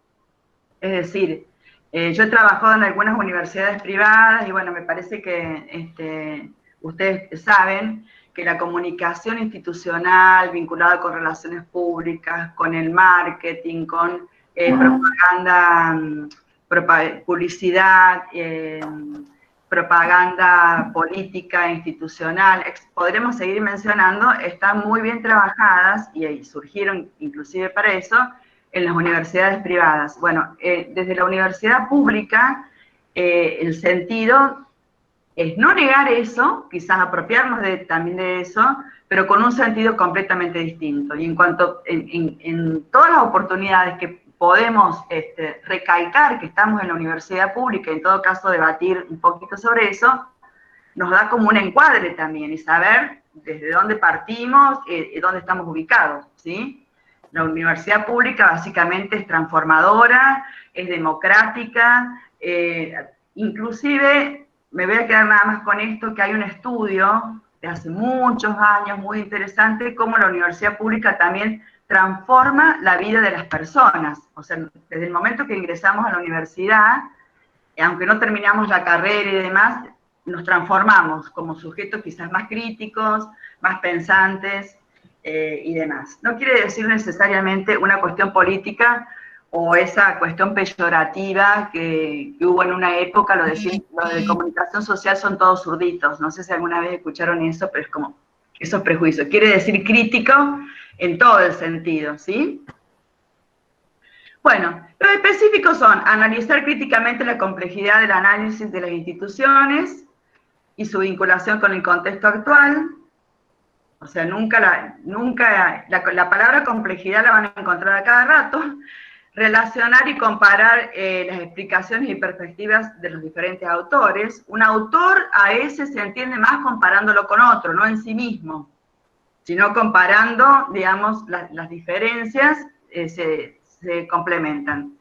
Es decir, yo he trabajado en algunas universidades privadas y bueno, me parece que ustedes saben que la comunicación institucional vinculada con relaciones públicas, con el marketing, con propaganda, publicidad, propaganda política, institucional, podremos seguir mencionando, están muy bien trabajadas y surgieron inclusive para eso en las universidades privadas. Bueno, desde la universidad pública, el sentido es no negar eso, quizás apropiarnos también de eso, pero con un sentido completamente distinto. Y en cuanto, en todas las oportunidades que podemos recalcar que estamos en la universidad pública, en todo caso debatir un poquito sobre eso, nos da como un encuadre también, y saber desde dónde partimos y dónde estamos ubicados, ¿sí? La universidad pública básicamente es transformadora, es democrática, inclusive, me voy a quedar nada más con esto, que hay un estudio de hace muchos años, muy interesante, cómo la universidad pública también transforma la vida de las personas. O sea, desde el momento que ingresamos a la universidad, aunque no terminamos la carrera y demás, nos transformamos como sujetos quizás más críticos, más pensantes y demás. No quiere decir necesariamente una cuestión política o esa cuestión peyorativa que hubo en una época, lo de comunicación social son todos zurditos. No sé si alguna vez escucharon eso, pero es como esos prejuicios. Quiere decir crítico en todo el sentido, ¿sí? Bueno, los específicos son analizar críticamente la complejidad del análisis de las instituciones y su vinculación con el contexto actual. O sea, la palabra complejidad la van a encontrar a cada rato. Relacionar y comparar las explicaciones y perspectivas de los diferentes autores. Un autor a ese se entiende más comparándolo con otro, no en sí mismo, sino comparando, digamos, las diferencias se complementan.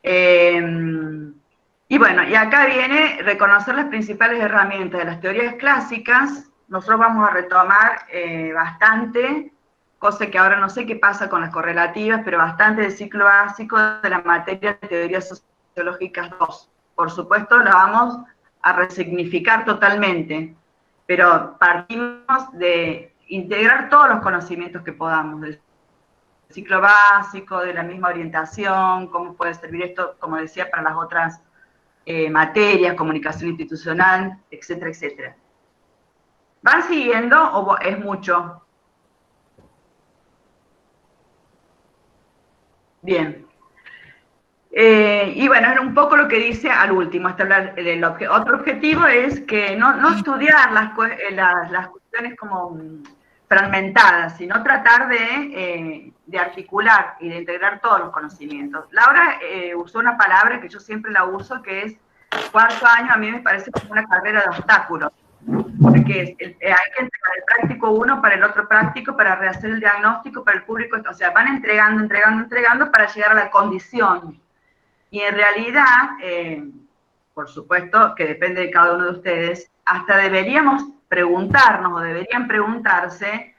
Y bueno, y acá viene reconocer las principales herramientas de las teorías clásicas. Nosotros vamos a retomar bastante, cosa que ahora no sé qué pasa con las correlativas, pero bastante del ciclo básico de la materia de teorías sociológicas 2. Por supuesto, la vamos a resignificar totalmente, pero partimos de integrar todos los conocimientos que podamos, del ciclo básico, de la misma orientación, cómo puede servir esto, como decía, para las otras materias, comunicación institucional, etcétera, etcétera. ¿Van siguiendo o es mucho? Bien. Y bueno, era un poco lo que dice al último. Otro objetivo es que no estudiar las cuestiones como fragmentadas, sino tratar de articular y de integrar todos los conocimientos. Laura usó una palabra que yo siempre la uso, que es cuarto año. A mí me parece como una carrera de obstáculos, porque hay que entregar el práctico 1 para el otro práctico, para rehacer el diagnóstico para el público, o sea, van entregando para llegar a la condición. Y en realidad, por supuesto que depende de cada uno de ustedes, hasta deberíamos preguntarnos o deberían preguntarse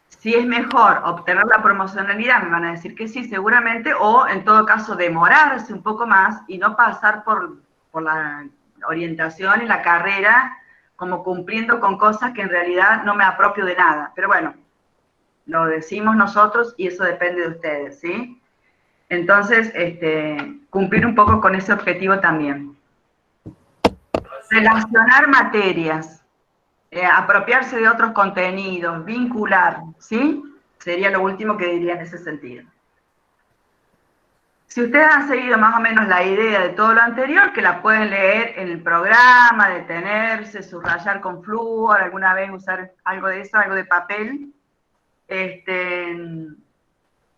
si es mejor obtener la promocionalidad, me van a decir que sí, seguramente, o en todo caso demorarse un poco más y no pasar por la orientación y la carrera como cumpliendo con cosas que en realidad no me apropio de nada. Pero bueno, lo decimos nosotros y eso depende de ustedes, ¿sí? Entonces, cumplir un poco con ese objetivo también. Relacionar materias, apropiarse de otros contenidos, vincular, ¿sí? Sería lo último que diría en ese sentido. Si ustedes han seguido más o menos la idea de todo lo anterior, que la pueden leer en el programa, detenerse, subrayar con flúor, alguna vez usar algo de eso, algo de papel,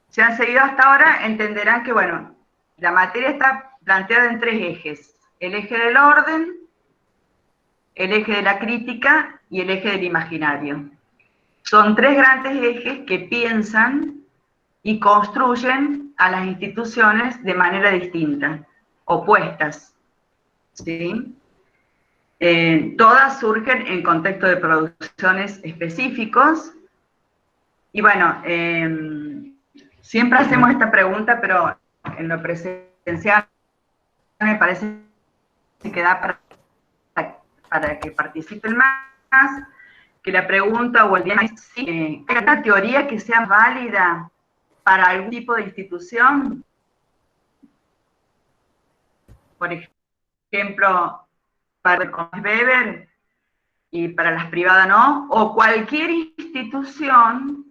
si han seguido hasta ahora, entenderán que, bueno, la materia está planteada en 3 ejes. El eje del orden, el eje de la crítica y el eje del imaginario. Son 3 grandes ejes que piensan y construyen a las instituciones de manera distinta, opuestas, ¿sí? Todas surgen en contexto de producciones específicos, y bueno, siempre hacemos esta pregunta, pero en lo presencial me parece que da para que participen más, que la pregunta o el día es si hay una teoría que sea válida para algún tipo de institución. Por ejemplo, para el Weber y para las privadas no, o cualquier institución,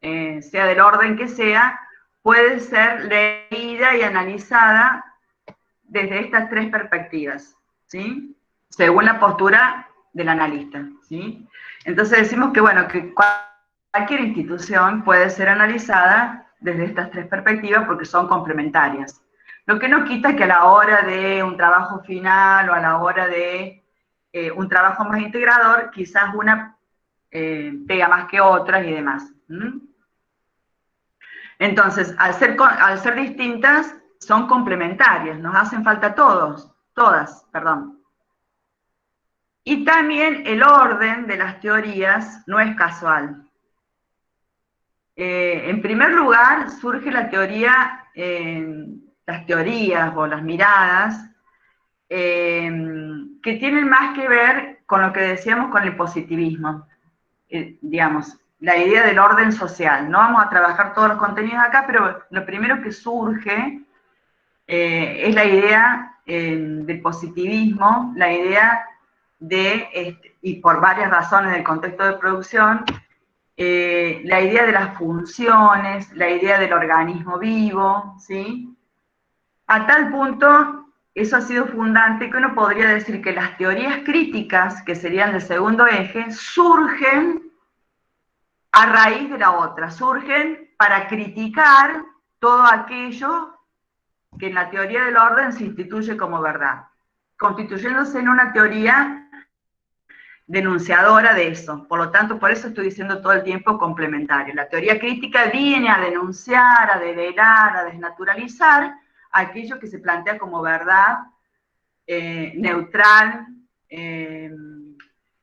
sea del orden que sea, puede ser leída y analizada desde estas 3 perspectivas, ¿sí? Según la postura del analista, ¿sí? Entonces decimos que, bueno, que cualquier institución puede ser analizada desde estas 3 perspectivas porque son complementarias. Lo que no quita que a la hora de un trabajo final o a la hora de un trabajo más integrador, quizás una pega más que otras y demás. Entonces, al ser distintas, son complementarias, nos hacen falta todas. Y también el orden de las teorías no es casual. En primer lugar, surge la teoría, las teorías o las miradas, que tienen más que ver con lo que decíamos con el positivismo, digamos, la idea del orden social. No vamos a trabajar todos los contenidos acá, pero lo primero que surge es la idea del positivismo, la idea de, y por varias razones del contexto de producción, la idea de las funciones, la idea del organismo vivo, ¿sí? A tal punto, eso ha sido fundante que uno podría decir que las teorías críticas, que serían el segundo eje, surgen a raíz de la otra, surgen para criticar todo aquello que en la teoría del orden se instituye como verdad, constituyéndose en una teoría denunciadora de eso. Por lo tanto, por eso estoy diciendo todo el tiempo complementario. La teoría crítica viene a denunciar, a develar, a desnaturalizar aquello que se plantea como verdad neutral,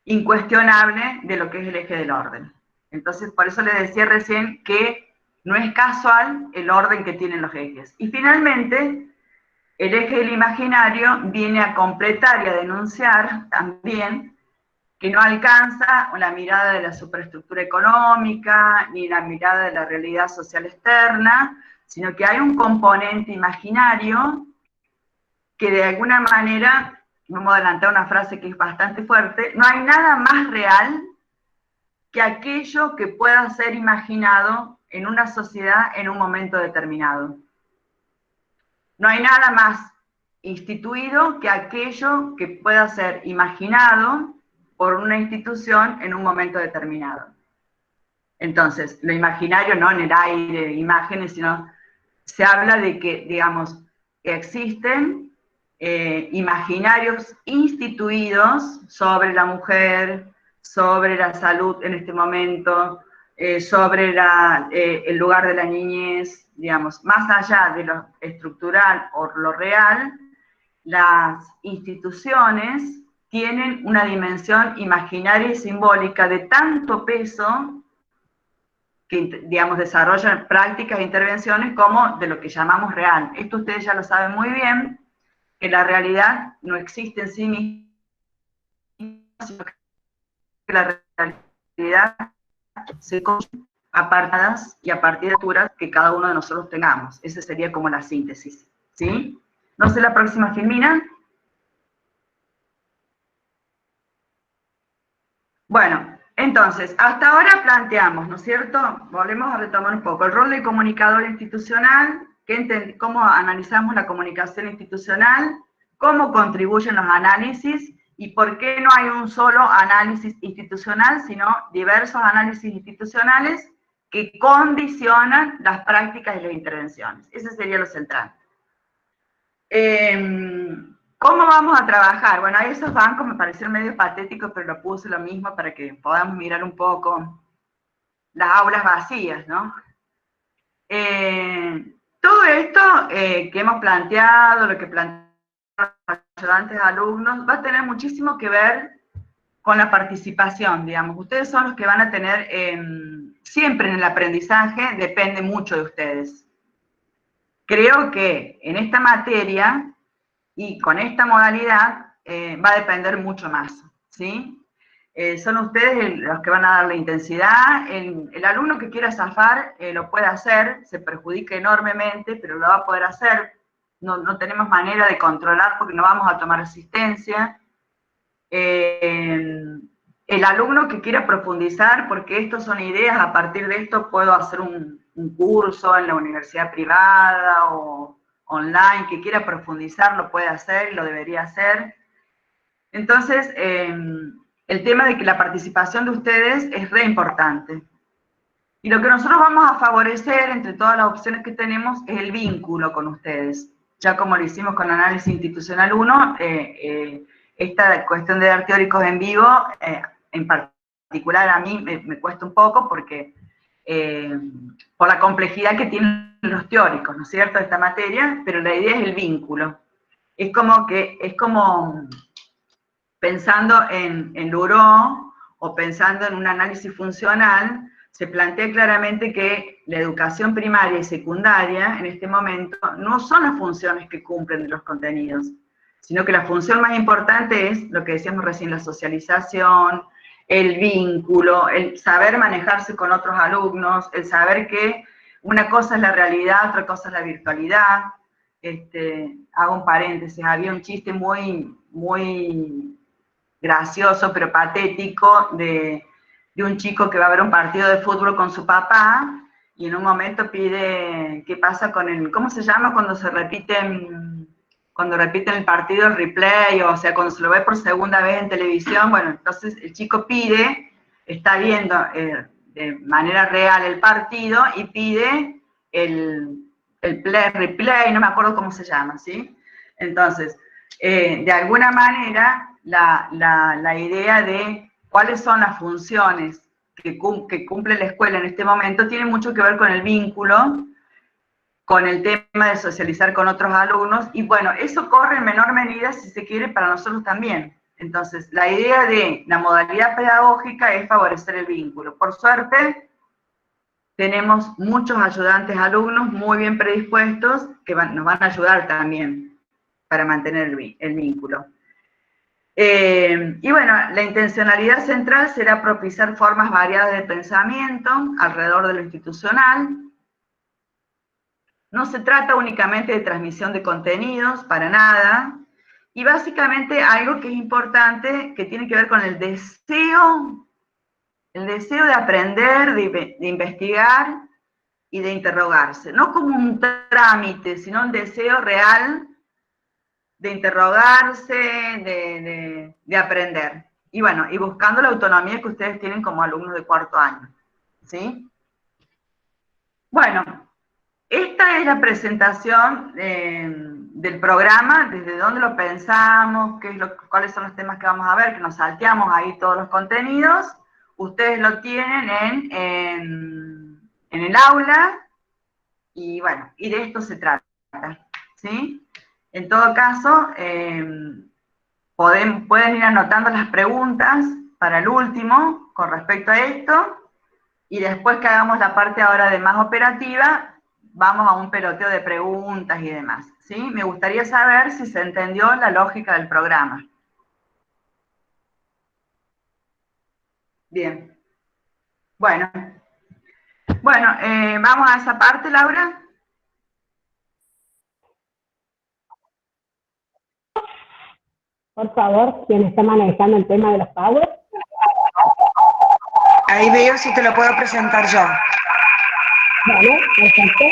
incuestionable de lo que es el eje del orden. Entonces, por eso les decía recién que no es casual el orden que tienen los ejes. Y finalmente, el eje del imaginario viene a completar y a denunciar también que no alcanza la mirada de la superestructura económica, ni la mirada de la realidad social externa, sino que hay un componente imaginario que de alguna manera, vamos a adelantar una frase que es bastante fuerte, no hay nada más real que aquello que pueda ser imaginado en una sociedad en un momento determinado. No hay nada más instituido que aquello que pueda ser imaginado por una institución en un momento determinado. Entonces, lo imaginario no en el aire, imágenes, sino se habla de que, digamos, existen imaginarios instituidos sobre la mujer, sobre la salud en este momento, sobre el lugar de la niñez, digamos, más allá de lo estructural o lo real, las instituciones tienen una dimensión imaginaria y simbólica de tanto peso que, digamos, desarrollan prácticas e intervenciones como de lo que llamamos real. Esto ustedes ya lo saben muy bien, que la realidad no existe en sí misma, sino que la realidad se construye apartadas y a partir de alturas que cada uno de nosotros tengamos. Esa sería como la síntesis, ¿sí? No sé la próxima, Filmina. Bueno, entonces, hasta ahora planteamos, ¿no es cierto? Volvemos a retomar un poco. El rol del comunicador institucional, cómo analizamos la comunicación institucional, cómo contribuyen los análisis y por qué no hay un solo análisis institucional, sino diversos análisis institucionales que condicionan las prácticas y las intervenciones. Ese sería lo central. ¿Cómo vamos a trabajar? Bueno, ahí esos bancos me parecieron medio patéticos, pero lo puse lo mismo para que podamos mirar un poco las aulas vacías, ¿no? Todo esto que hemos planteado, lo que plantearon los ayudantes alumnos, va a tener muchísimo que ver con la participación, digamos. Ustedes son los que van a tener, siempre en el aprendizaje, depende mucho de ustedes. Creo que en esta materia y con esta modalidad va a depender mucho más, ¿sí? Son ustedes los que van a darle intensidad. El alumno que quiera zafar lo puede hacer, se perjudica enormemente, pero lo va a poder hacer. No tenemos manera de controlar porque no vamos a tomar asistencia. El alumno que quiera profundizar, porque estos son ideas, a partir de esto puedo hacer un curso en la universidad privada o online, que quiera profundizar lo puede hacer y lo debería hacer. Entonces, el tema de que la participación de ustedes es re importante. Y lo que nosotros vamos a favorecer entre todas las opciones que tenemos es el vínculo con ustedes. Ya como lo hicimos con Análisis Institucional 1, esta cuestión de dar teóricos en vivo, en particular a mí me cuesta un poco porque por la complejidad que tienen los teóricos, ¿no es cierto?, de esta materia, pero la idea es el vínculo. Es como pensando en Luró o pensando en un análisis funcional, se plantea claramente que la educación primaria y secundaria en este momento no son las funciones que cumplen de los contenidos, sino que la función más importante es lo que decíamos recién, la socialización, el vínculo, el saber manejarse con otros alumnos, el saber que una cosa es la realidad, otra cosa es la virtualidad. Hago un paréntesis, había un chiste muy gracioso, pero patético, de un chico que va a ver un partido de fútbol con su papá, y en un momento pide, ¿qué pasa con el, cómo se llama cuando se repiten el partido, el replay, o sea, cuando se lo ve por segunda vez en televisión? Bueno, entonces el chico pide, está viendo de manera real el partido, y pide el replay, no me acuerdo cómo se llama, ¿sí? Entonces, de alguna manera, la idea de cuáles son las funciones que cumple la escuela en este momento tiene mucho que ver con el vínculo, con el tema de socializar con otros alumnos, y bueno, eso corre en menor medida, si se quiere, para nosotros también. Entonces, la idea de la modalidad pedagógica es favorecer el vínculo. Por suerte, tenemos muchos ayudantes alumnos muy bien predispuestos que nos van a ayudar también para mantener el vínculo. Y bueno, la intencionalidad central será propiciar formas variadas de pensamiento alrededor de lo institucional. No se trata únicamente de transmisión de contenidos, para nada, y básicamente algo que es importante, que tiene que ver con el deseo de aprender, de investigar y de interrogarse, no como un trámite, sino un deseo real de interrogarse, de aprender. Y bueno, y buscando la autonomía que ustedes tienen como alumnos de cuarto año, ¿sí? Bueno, esta es la presentación del programa, desde dónde lo pensamos, cuáles son los temas que vamos a ver, que nos salteamos ahí todos los contenidos. Ustedes lo tienen en el aula, y bueno, y de esto se trata, ¿sí? En todo caso, pueden ir anotando las preguntas para el último, con respecto a esto, y después que hagamos la parte ahora de más operativa, vamos a un peloteo de preguntas y demás, ¿sí? Me gustaría saber si se entendió la lógica del programa. Bien. Bueno, vamos a esa parte, Laura. Por favor, quien está manejando el tema de los powers. Ahí veo si te lo puedo presentar yo. Vale, perfecto.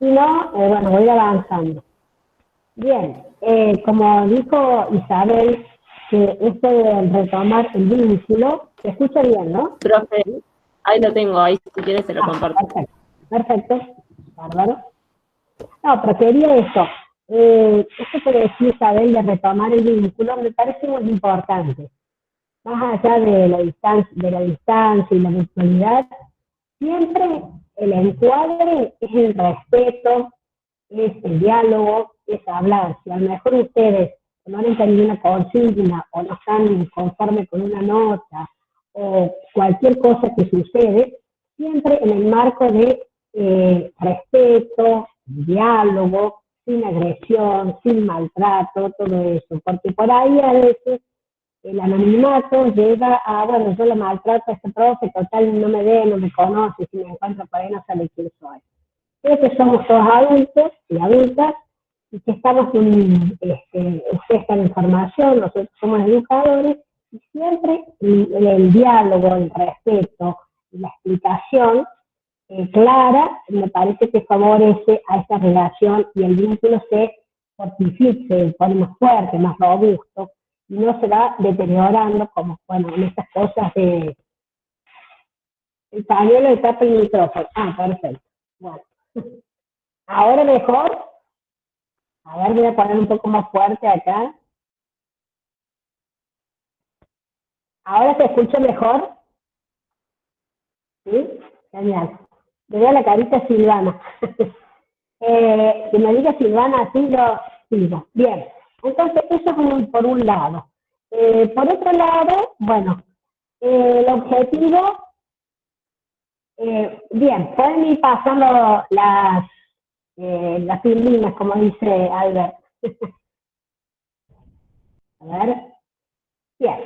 Si no, bueno, voy a ir avanzando. Bien, como dijo Isabel, que esto de retomar el vínculo, se escucha bien, ¿no? Profe, ahí lo tengo, ahí si quieres se lo comparto. Perfecto, bárbaro. No, pero quería esto. Esto que decía Isabel de retomar el vínculo me parece muy importante. Más allá de la distancia y la virtualidad, siempre el encuadre es el respeto, es el diálogo, es hablar. Si a lo mejor ustedes no han entendido una consigna o no están conformes con una nota o cualquier cosa que sucede, siempre en el marco de respeto, diálogo, sin agresión, sin maltrato, todo eso. Porque por ahí a veces el anonimato lleva a, bueno, yo lo maltrato a este profe, total no me ve, no me conoce, si me encuentro por ahí no sabe quién soy. Creo que somos todos adultos y adultas y que estamos ustedes están en formación, nosotros somos educadores, y siempre el diálogo, el respeto, la explicación clara, me parece que favorece a esta relación y el vínculo se fortifica, se pone más fuerte, más robusto, y no se va deteriorando como, bueno, en estas cosas de el pañuelo de tapa y el micrófono. Ah, perfecto. Bueno. Ahora mejor. A ver, voy a poner un poco más fuerte acá. ¿Ahora se escucha mejor? ¿Sí? Genial. Le doy la carita a Silvana. Que me diga Silvana, así lo sigo. Bien. Entonces, eso es por un lado. Por otro lado, bueno, el objetivo, bien, pueden ir pasando las pilinas, como dice Albert. A ver. Bien.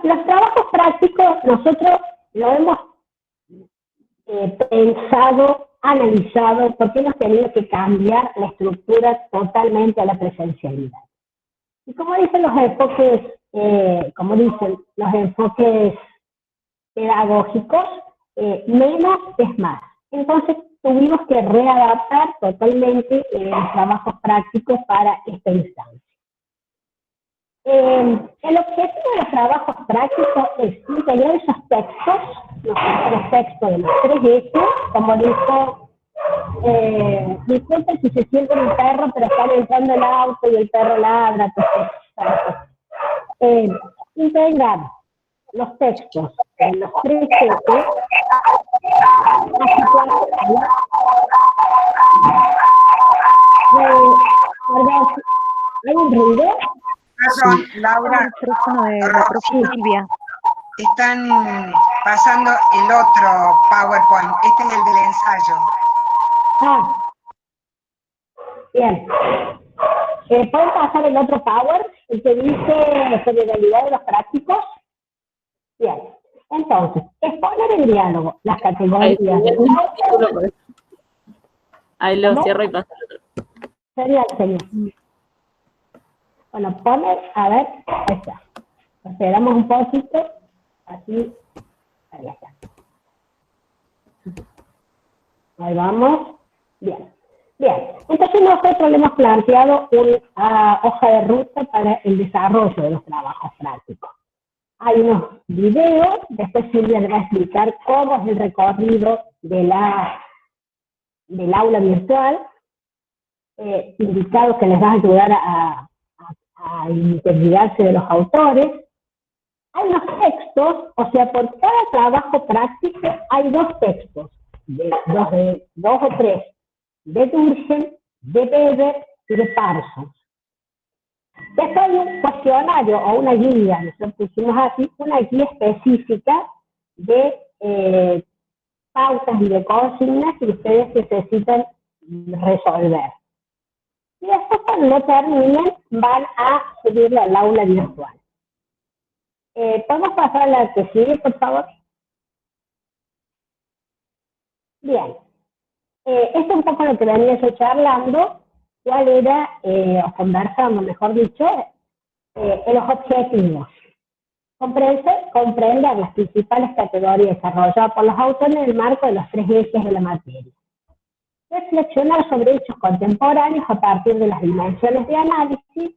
Los trabajos prácticos nosotros lo hemos pensado, analizado, porque hemos tenido que cambiar la estructura totalmente a la presencialidad. Y como dicen los enfoques pedagógicos, menos es más. Entonces tuvimos que readaptar totalmente los trabajos prácticos para esta instancia. El objetivo de los trabajos prácticos es integrar esos textos, los textos de los 3 ejes, como dijo, disculpen si se siente un perro, pero están entrando el auto y el perro ladra, integrar los textos en los 3 ejes, ¿hay un ruido? Perdón, Laura. El teléfono de la profe Silvia. Están pasando el otro PowerPoint. Este es el del ensayo. Ah, bien. ¿Pueden pasar el otro Power? El que dice generalidad de los prácticos. Bien. Entonces, exponer el diálogo, las categorías. Ahí lo cierro y paso al otro. Genial. Bueno, pone, a ver, ahí está. Esperamos un poquito, así, ahí está. Ahí vamos. Bien. Bien, entonces nosotros le hemos planteado una hoja de ruta para el desarrollo de los trabajos prácticos. Hay unos videos, después Silvia le va a explicar cómo es el recorrido del aula virtual, indicados que les va a ayudar a integrarse de los autores. Hay unos textos, o sea, por cada trabajo práctico hay 2 textos, dos o 3, de Durkheim, de Weber y de Parsons. Después hay un cuestionario o una guía, nosotros pusimos así, una guía específica de pautas y de consignas que ustedes necesitan resolver. Y después cuando lo terminen van a subirlo al aula virtual. ¿Podemos pasar a la que sigue, por favor? Bien. Esto es un poco lo que venía yo charlando, cuál era, o conversando, mejor dicho, los objetivos. Comprender las principales categorías desarrolladas por los autores en el marco de los 3 ejes de la materia. reflexionar sobre hechos contemporáneos a partir de las dimensiones de análisis.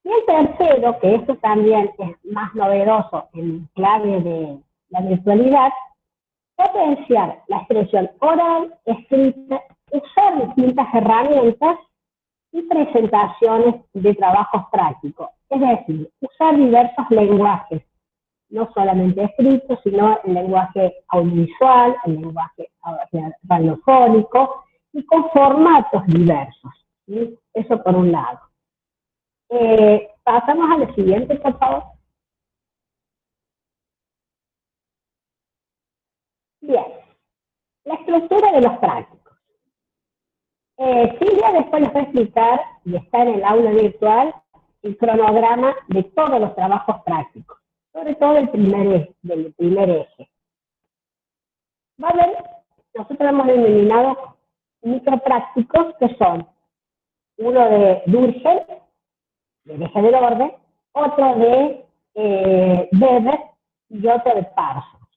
Y el tercero, que esto también es más novedoso en clave de la virtualidad, potenciar la expresión oral, escrita, usar distintas herramientas y presentaciones de trabajos prácticos. Es decir, usar diversos lenguajes, no solamente escrito, sino el lenguaje audiovisual, el lenguaje radiofónico, y con formatos diversos, ¿sí? Eso por un lado. Pasamos a lo siguiente, por favor. Bien, la estructura de los prácticos. Silvia después les va a explicar, y está en el aula virtual, el cronograma de todos los trabajos prácticos, sobre todo del primer eje. Va a ver, nosotros hemos denominado microprácticos, que son uno de Durkheim, del eje del orden, otro de Weber y otro de Parsons.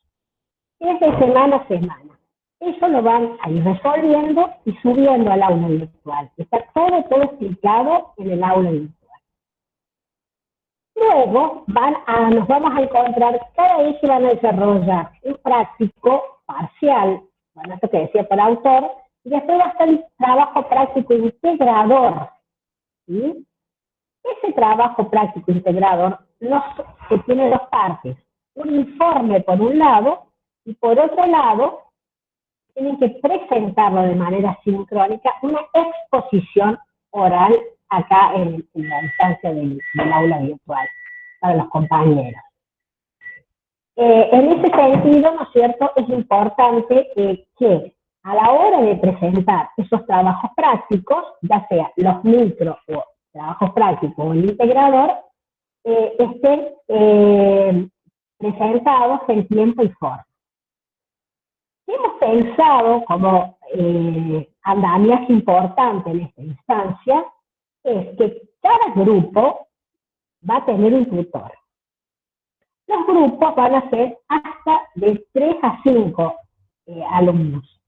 Es de semana a semana. Eso lo van a ir resolviendo y subiendo al aula virtual. Está todo explicado en el aula virtual. Luego nos vamos a encontrar, cada vez que van a desarrollar un práctico parcial, bueno, esto que decía por autor, y después va a estar el trabajo práctico integrador, ¿sí? Ese trabajo práctico integrador que tiene dos partes, un informe por un lado, y por otro lado, tienen que presentarlo de manera sincrónica, una exposición oral acá en la instancia del aula virtual, para los compañeros. En ese sentido, ¿no es cierto?, es importante que a la hora de presentar esos trabajos prácticos, ya sea los micro o trabajos prácticos o el integrador, estén presentados en tiempo y forma. Hemos pensado como andamiaje importante en esta instancia es que cada grupo va a tener un tutor. Los grupos van a ser hasta de 3 a 5 alumnos.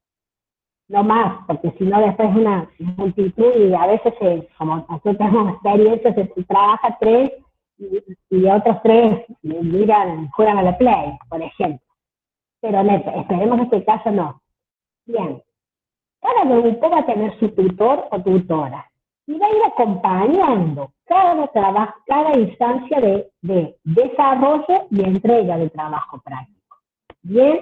No más, porque si no después es una multitud y a veces, como nosotros tenemos experiencia, se trabaja 3 y otros 3 juegan a la play, por ejemplo. Pero esperemos en este caso no. Bien, cada grupo va a tener su tutor o tutora y va a ir acompañando cada instancia de desarrollo y entrega de trabajo práctico. Bien,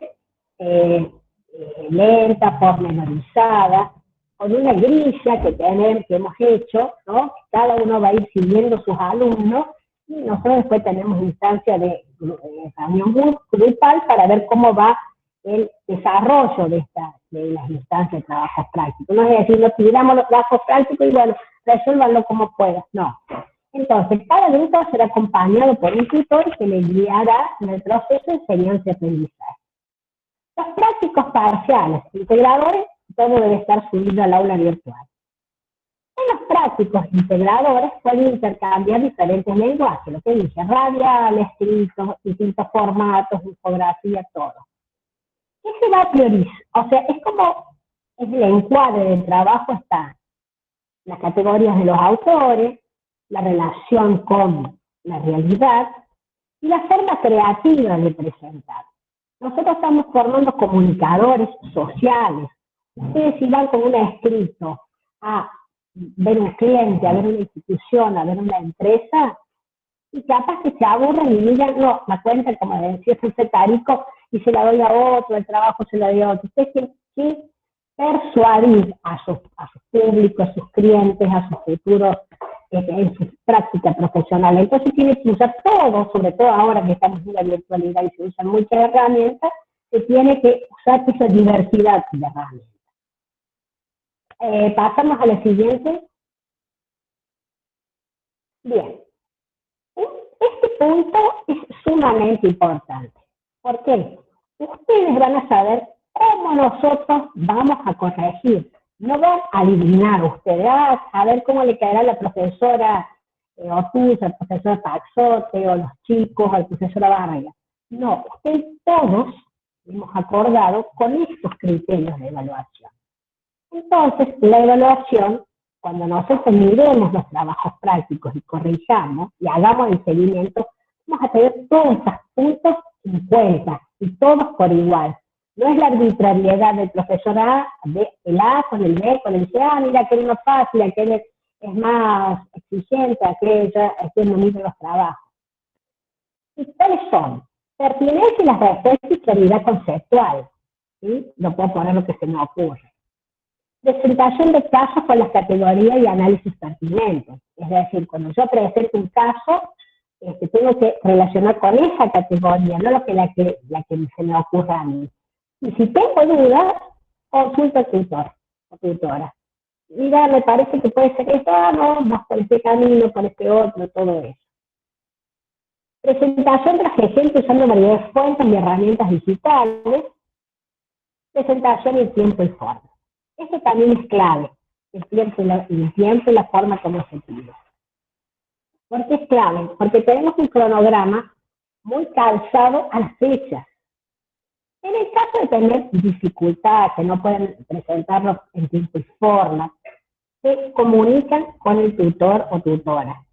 lenta, pormenorizada, con una grilla que hemos hecho, ¿no? Cada uno va a ir siguiendo sus alumnos y nosotros después tenemos instancia de reunión grupal para ver cómo va el desarrollo de las instancias de trabajos prácticos. No es decir, nos pidiéramos los trabajos prácticos y bueno, resuélvanlo como puedan, no. Entonces, cada grupo va a ser acompañado por un tutor que le guiará en el proceso de enseñanza y aprendizaje. Los prácticos parciales, integradores, todo debe estar subido al aula virtual. En los prácticos integradores pueden intercambiar diferentes lenguajes, lo que dice radial, escrito, distintos formatos, infografía, todo. ¿Qué se va a priorizar? O sea, es como el encuadre del trabajo está las categorías de los autores, la relación con la realidad y la forma creativa de presentar. Nosotros estamos formando comunicadores sociales. Ustedes si van con un escrito a ver un cliente, a ver una institución, a ver una empresa, y capaz que se aburren y digan, no, la cuenta, como decía José Tarico, y se la doy a otro, el trabajo se lo doy a otro. Ustedes tienen que persuadir a sus públicos, a sus clientes, a sus futuros en su práctica profesional. Entonces tiene que usar todo, sobre todo ahora que estamos en la virtualidad y se usan muchas herramientas, se tiene que usar esa diversidad de herramientas. Pasamos a la siguiente. Bien. Este punto es sumamente importante. ¿Por qué? Ustedes van a saber cómo nosotros vamos a corregir. No van a adivinar ustedes, a ver cómo le caerá a la profesora Otuza, al profesor Paxote, o los chicos, al profesor Barriga. No, ustedes todos hemos acordado con estos criterios de evaluación. Entonces, la evaluación, cuando nosotros miremos los trabajos prácticos y corrijamos y hagamos el seguimiento, vamos a tener todos estos puntos en cuenta y todos por igual. No es la arbitrariedad del profesor A, el A con el B, con el C, mira, aquel es más fácil, aquel es más exigente, aquel no mide los trabajos. ¿Y cuáles son? Pertinencia y las respuestas y claridad conceptual. ¿Sí? No puedo poner lo que se me ocurre. Presentación de casos con las categorías y análisis pertinentes. Es decir, cuando yo presento un caso, tengo que relacionar con esa categoría, no la que se me ocurra a mí. Y si tengo dudas, consulto al tutor o tutora. Mira, me parece que puede ser esto, no, más por este camino, por este otro, todo eso. Presentación de los ejemplos usando variedad de fuentes y herramientas digitales. Presentación en tiempo y forma. Eso también es clave, el tiempo y la forma como se pide. ¿Por qué es clave? Porque tenemos un cronograma muy calzado a las fechas. En el caso de tener dificultad, que no pueden presentarlo en tiempo y forma, se comunican con el tutor o tutora,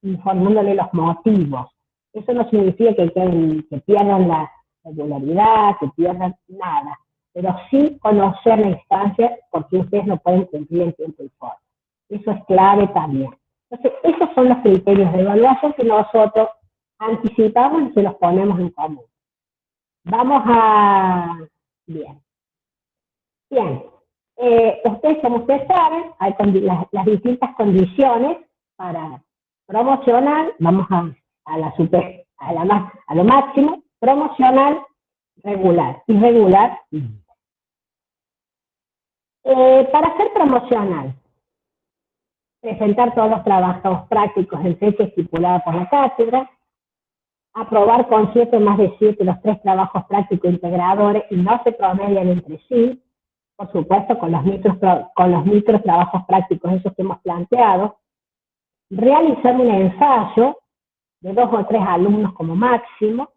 informándole los motivos. Eso no significa que pierdan la regularidad, que pierdan nada, pero sí conocer la instancia porque ustedes no pueden cumplir en tiempo y forma. Eso es clave también. Entonces, esos son los criterios de evaluación que nosotros anticipamos y se los ponemos en común. Vamos a... Bien. Ustedes, como ustedes saben, hay las distintas condiciones para promocional, vamos a lo máximo, promocional, regular, irregular. Para ser promocional, presentar todos los trabajos prácticos en fecha estipulada por la cátedra, aprobar con 7 más de 7 los 3 trabajos prácticos integradores y no se promedian entre sí, por supuesto con los micros trabajos prácticos esos que hemos planteado, realizar un ensayo de 2 o 3 alumnos como máximo,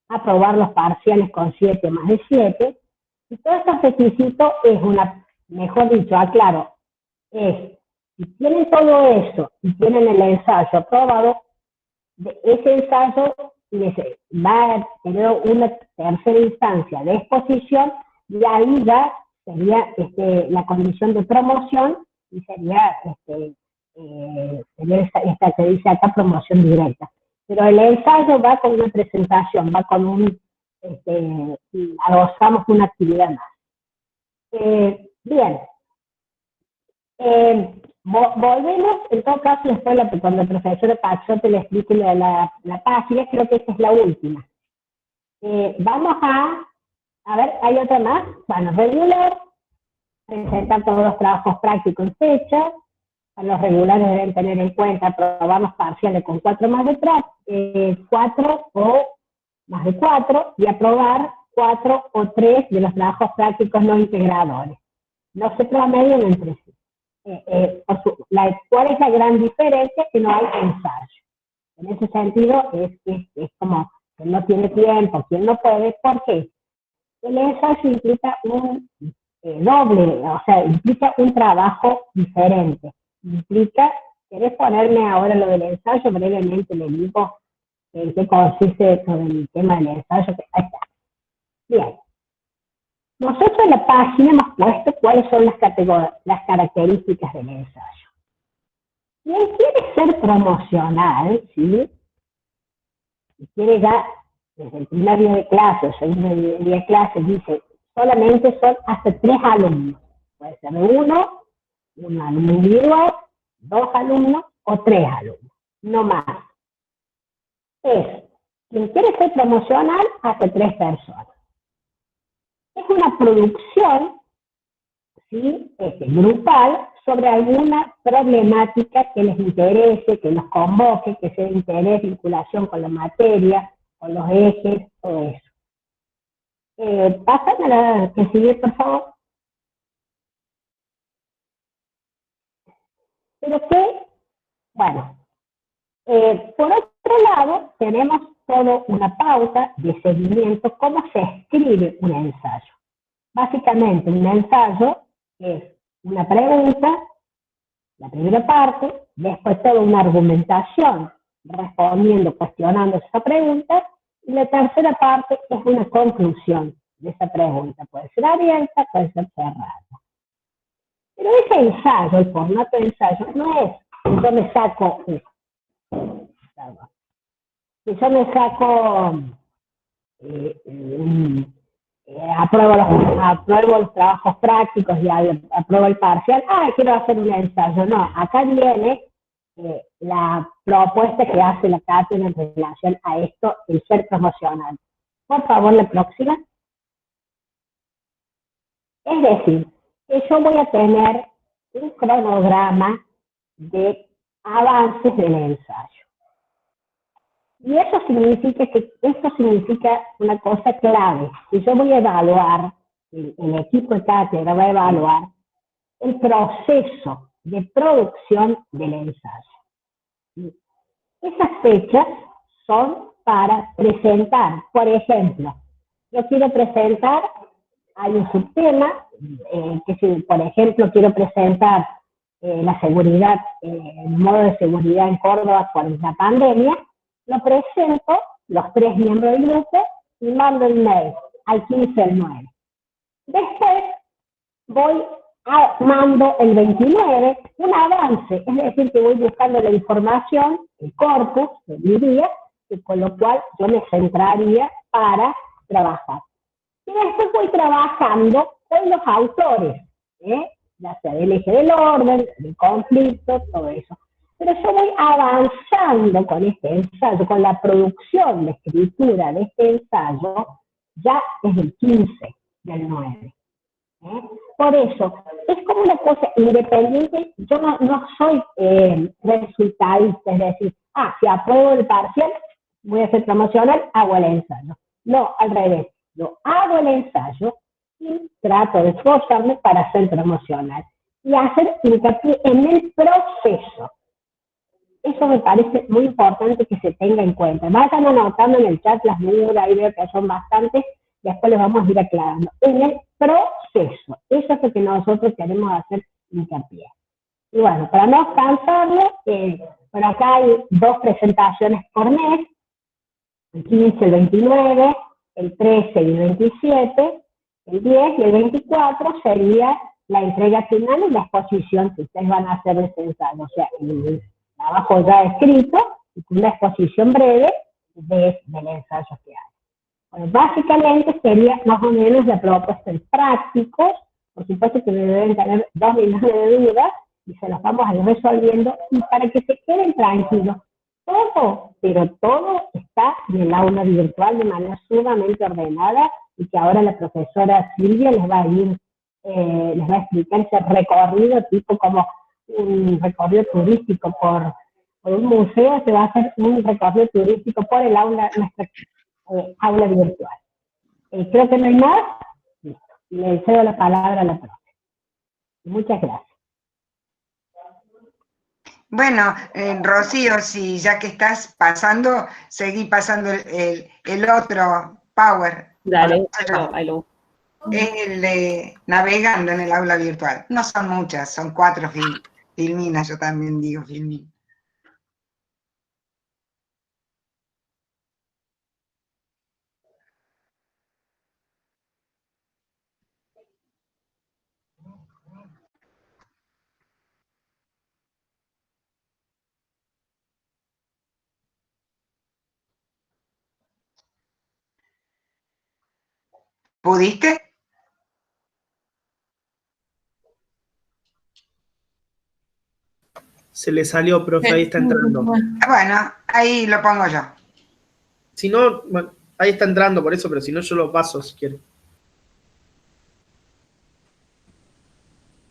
aprobar los parciales con 7 más de 7, y todos estos requisitos es mejor dicho, aclaro, si tienen todo eso y tienen el ensayo aprobado, ese ensayo va a tener una tercera instancia de exposición y ahí ya sería la condición de promoción y sería esta que dice acá promoción directa. Pero el ensayo va con una presentación, va con adosamos una actividad más. Bien. Volvemos, en todo caso, después cuando el profesor Pachote le explique la página, creo que esta es la última. Vamos a ver, hay otra más. Bueno, regular, presentar todos los trabajos prácticos en fecha. Los regulares deben tener en cuenta aprobar los parciales con 4 más de 4 o más de 4 y aprobar 4 o 3 de los trabajos prácticos no integradores. No se promedian entre sí. ¿Cuál es la gran diferencia? Que no hay ensayo. En ese sentido, es como que no tiene tiempo, quien no puede. ¿Por qué? El ensayo implica un doble, o sea, implica un trabajo diferente. Implica, ¿querés ponerme ahora lo del ensayo? Brevemente le digo en qué consiste todo el tema del ensayo. Ahí está. Bien. Nosotros en la página hemos puesto cuáles son las características del ensayo. Quien quiere ser promocional, ¿sí? Si quiere ya, desde el primer día de clase, o segundo día de clase, dice, solamente son hasta 3 alumnos. Puede ser un alumno individual, 2 alumnos o 3 alumnos, no más. Quien quiere ser promocional, hasta 3 personas. Es una producción, ¿sí? Grupal sobre alguna problemática que les interese, que los convoque, que sea de interés, vinculación con la materia, con los ejes, todo eso. Pásame a la que sigue, por favor. Pero que, bueno, por otro lado, tenemos toda una pauta de seguimiento, cómo se escribe un ensayo. Básicamente, un ensayo Es una pregunta, la primera parte, después toda una argumentación, respondiendo, cuestionando esa pregunta, y la tercera parte es una conclusión de esa pregunta. Puede ser abierta, puede ser cerrada. Pero ese ensayo, el formato de ensayo, no es que yo me saco, apruebo los trabajos prácticos y apruebo el parcial, quiero hacer un ensayo. No, acá viene la propuesta que hace la cátedra en relación a esto, el ser promocional. Por favor, la próxima. Es decir, que yo voy a tener un cronograma de avances del ensayo. Y eso significa una cosa clave. Y yo voy a evaluar, el equipo de cátedra va a evaluar el proceso de producción del ensayo. Esas fechas son para presentar, por ejemplo, yo quiero presentar, hay un subtema, por ejemplo, quiero presentar la seguridad, el modo de seguridad en Córdoba con la pandemia, lo presento, los 3 miembros del grupo, y mando el mail al 15 del 9. Después mando el 29 un avance, es decir, que voy buscando la información, el corpus de mi día, y con lo cual yo me centraría para trabajar. Y después voy trabajando con los autores, ya sea del eje del orden, del conflicto, todo eso. Pero yo voy avanzando con este ensayo, con la producción de escritura de este ensayo, ya desde el 15 del 9. Por eso, es como una cosa independiente. Yo no soy resultadista, es decir, si apruebo el parcial, voy a ser promocional, hago el ensayo. No, al revés. Yo hago el ensayo y trato de esforzarme para ser promocional y hacer hincapié en el proceso. Eso me parece muy importante que se tenga en cuenta. Vayan anotando en el chat las dudas, ahí veo que son bastantes, después les vamos a ir aclarando. En el proceso, eso es lo que nosotros queremos hacer hincapié. Y bueno, para no cansarlo, por acá hay 2 presentaciones por mes, el 15, el 29, el 13 y el 27, el 10 y el 24 sería la entrega final y la exposición que ustedes van a hacer de ese ensayo. O sea, el trabajo ya escrito y una exposición breve del ensayo que hay. Bueno, básicamente sería más o menos la propuesta en prácticos. Por supuesto que deben tener 2 millones de dudas y se los vamos a ir resolviendo, y para que se queden tranquilos. Todo, pero todo está en el aula virtual de manera sumamente ordenada, y que ahora la profesora Silvia les va a explicar ese recorrido, tipo como un recorrido turístico por un museo, se va a hacer un recorrido turístico por el aula, nuestra aula virtual. Creo que no hay más. Listo. Le cedo la palabra a la profe. Muchas gracias. Bueno, Rocío, si ya que estás pasando, seguí pasando el otro Power. Dale, ahí lo. El de navegando en el aula virtual. No son muchas, son 4 filminas, yo también digo filminas. ¿Pudiste? Se le salió, profe, ahí está entrando. Bueno, ahí lo pongo yo. Si no, bueno, ahí está entrando por eso, pero si no yo lo paso si quiere.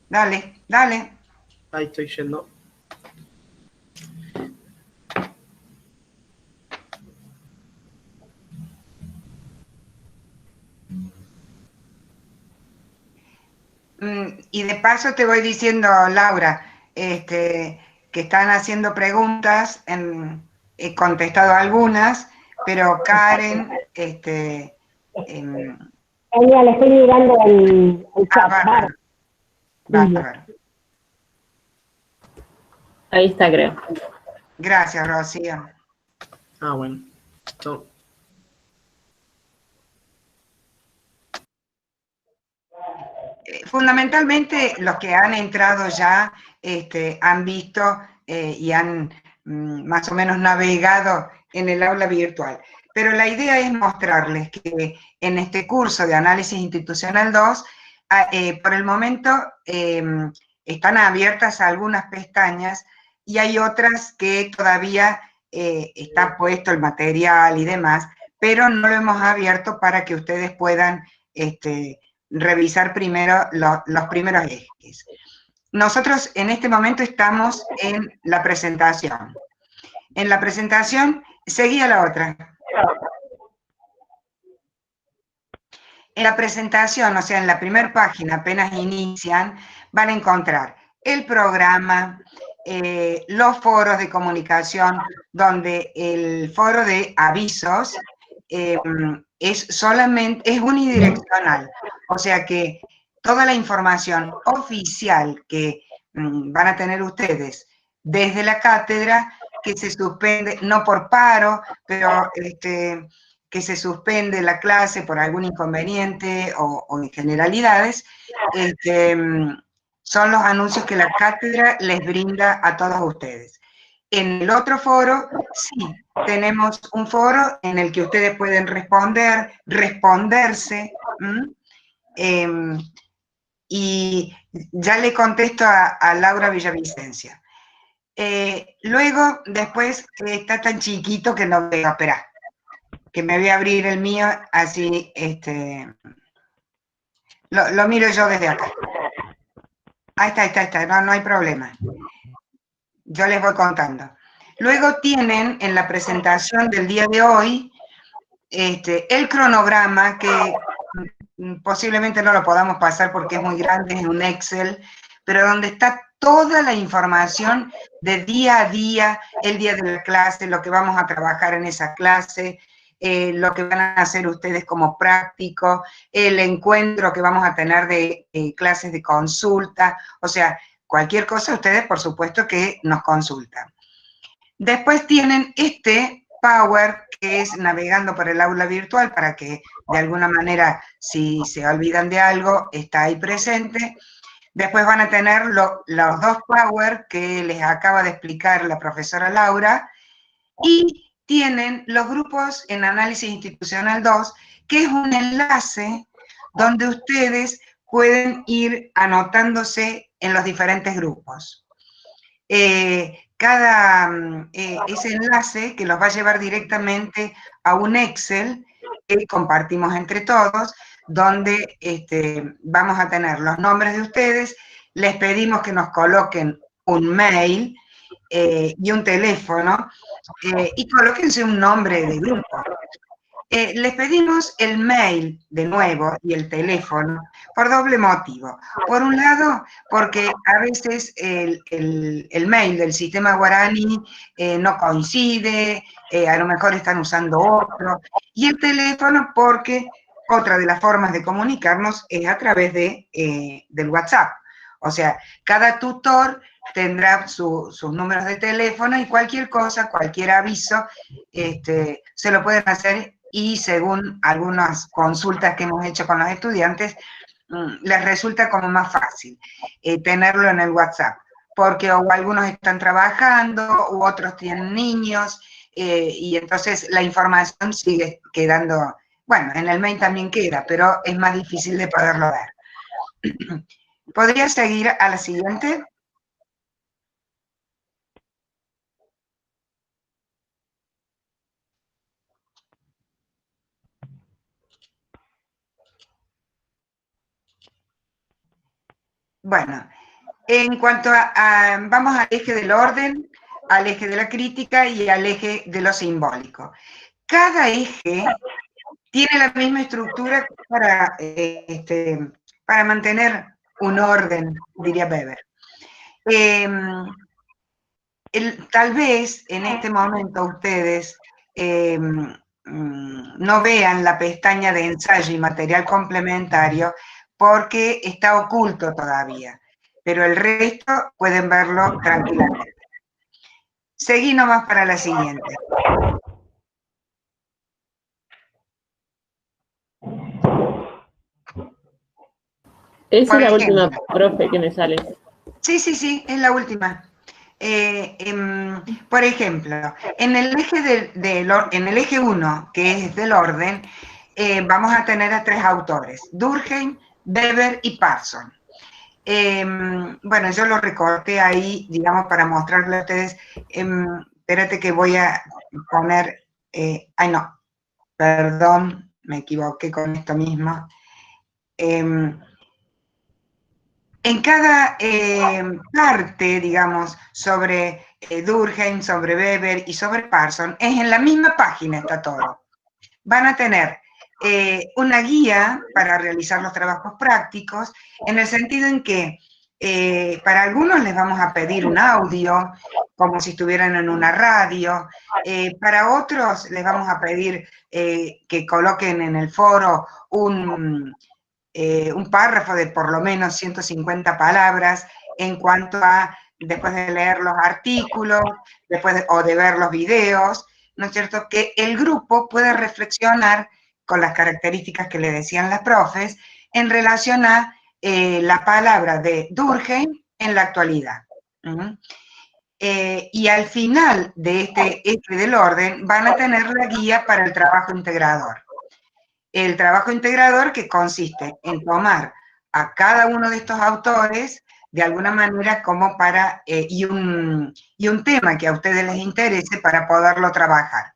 Dale, dale. Ahí estoy yendo. Y de paso te voy diciendo, Laura, que están haciendo preguntas, he contestado algunas, pero Karen, le estoy mirando el chat. Bárbaro. Ahí está, creo. Gracias, Rocío. Ah, bueno. Fundamentalmente, los que han entrado ya han visto y han más o menos navegado en el aula virtual. Pero la idea es mostrarles que en este curso de Análisis Institucional 2, por el momento están abiertas algunas pestañas y hay otras que todavía está puesto el material y demás, pero no lo hemos abierto para que ustedes puedan revisar primero los primeros ejes. Nosotros en este momento estamos en la presentación. En la presentación, seguía la otra. En la presentación, o sea, en la primera página, apenas inician, van a encontrar el programa, los foros de comunicación, donde el foro de avisos es unidireccional, o sea que toda la información oficial que van a tener ustedes desde la cátedra, que se suspende, no por paro, pero que se suspende la clase por algún inconveniente o en generalidades, son los anuncios que la cátedra les brinda a todos ustedes. En el otro foro, sí, tenemos un foro en el que ustedes pueden responderse, y ya le contesto a Laura Villavicencia. Luego, después, está tan chiquito que no veo, espera, que me voy a abrir el mío, así, lo miro yo desde acá. Ahí está, no hay problema. Yo les voy contando. Luego tienen en la presentación del día de hoy el cronograma, que posiblemente no lo podamos pasar porque es muy grande, es un Excel, pero donde está toda la información de día a día, el día de la clase, lo que vamos a trabajar en esa clase, lo que van a hacer ustedes como práctico, el encuentro que vamos a tener de clases de consulta, o sea, cualquier cosa ustedes por supuesto que nos consultan. Después tienen Power, que es navegando por el aula virtual, para que de alguna manera, si se olvidan de algo, está ahí presente. Después van a tener los dos Power que les acaba de explicar la profesora Laura, y tienen los grupos en Análisis Institucional 2, que es un enlace donde ustedes pueden ir anotándose en los diferentes grupos. Ese enlace que los va a llevar directamente a un Excel que compartimos entre todos, donde vamos a tener los nombres de ustedes, les pedimos que nos coloquen un mail y un teléfono, y colóquense un nombre de grupo. Les pedimos el mail de nuevo y el teléfono por doble motivo. Por un lado, porque a veces el mail del sistema Guarani no coincide, a lo mejor están usando otro, y el teléfono porque otra de las formas de comunicarnos es a través del WhatsApp. O sea, cada tutor tendrá sus números de teléfono y cualquier cosa, cualquier aviso, se lo pueden hacer, y según algunas consultas que hemos hecho con los estudiantes, les resulta como más fácil tenerlo en el WhatsApp, porque o algunos están trabajando, u otros tienen niños, y entonces la información sigue quedando, bueno, en el mail también queda, pero es más difícil de poderlo ver. ¿Podría seguir a la siguiente? Bueno, en cuanto vamos al eje del orden, al eje de la crítica y al eje de lo simbólico. Cada eje tiene la misma estructura para mantener un orden, diría Weber. Tal vez en este momento ustedes no vean la pestaña de ensayo y material complementario porque está oculto todavía. pero el resto pueden verlo tranquilamente. Seguí nomás para la siguiente. Esa Por es la ejemplo. última, profe, que me sale. Sí, es la última. Por ejemplo, en el eje 1, que es del orden, vamos a tener a 3 autores, Durkheim, Weber y Parson. Bueno, yo lo recorté ahí, digamos, para mostrarle a ustedes. Espérate que voy a poner, ay no, perdón, me equivoqué con esto mismo. En cada parte, digamos, sobre Durkheim, sobre Weber y sobre Parson, es en la misma página está todo. Van a tener una guía para realizar los trabajos prácticos, en el sentido en que para algunos les vamos a pedir un audio, como si estuvieran en una radio, para otros les vamos a pedir que coloquen en el foro un párrafo de por lo menos 150 palabras en cuanto a, después de leer los artículos, o de ver los videos, ¿no es cierto?, que el grupo pueda reflexionar con las características que le decían las profes en relación a la palabra de Durkheim en la actualidad. Y al final de este del orden van a tener la guía para el trabajo integrador. El trabajo integrador que consiste en tomar a cada uno de estos autores de alguna manera como para, y un tema que a ustedes les interese para poderlo trabajar.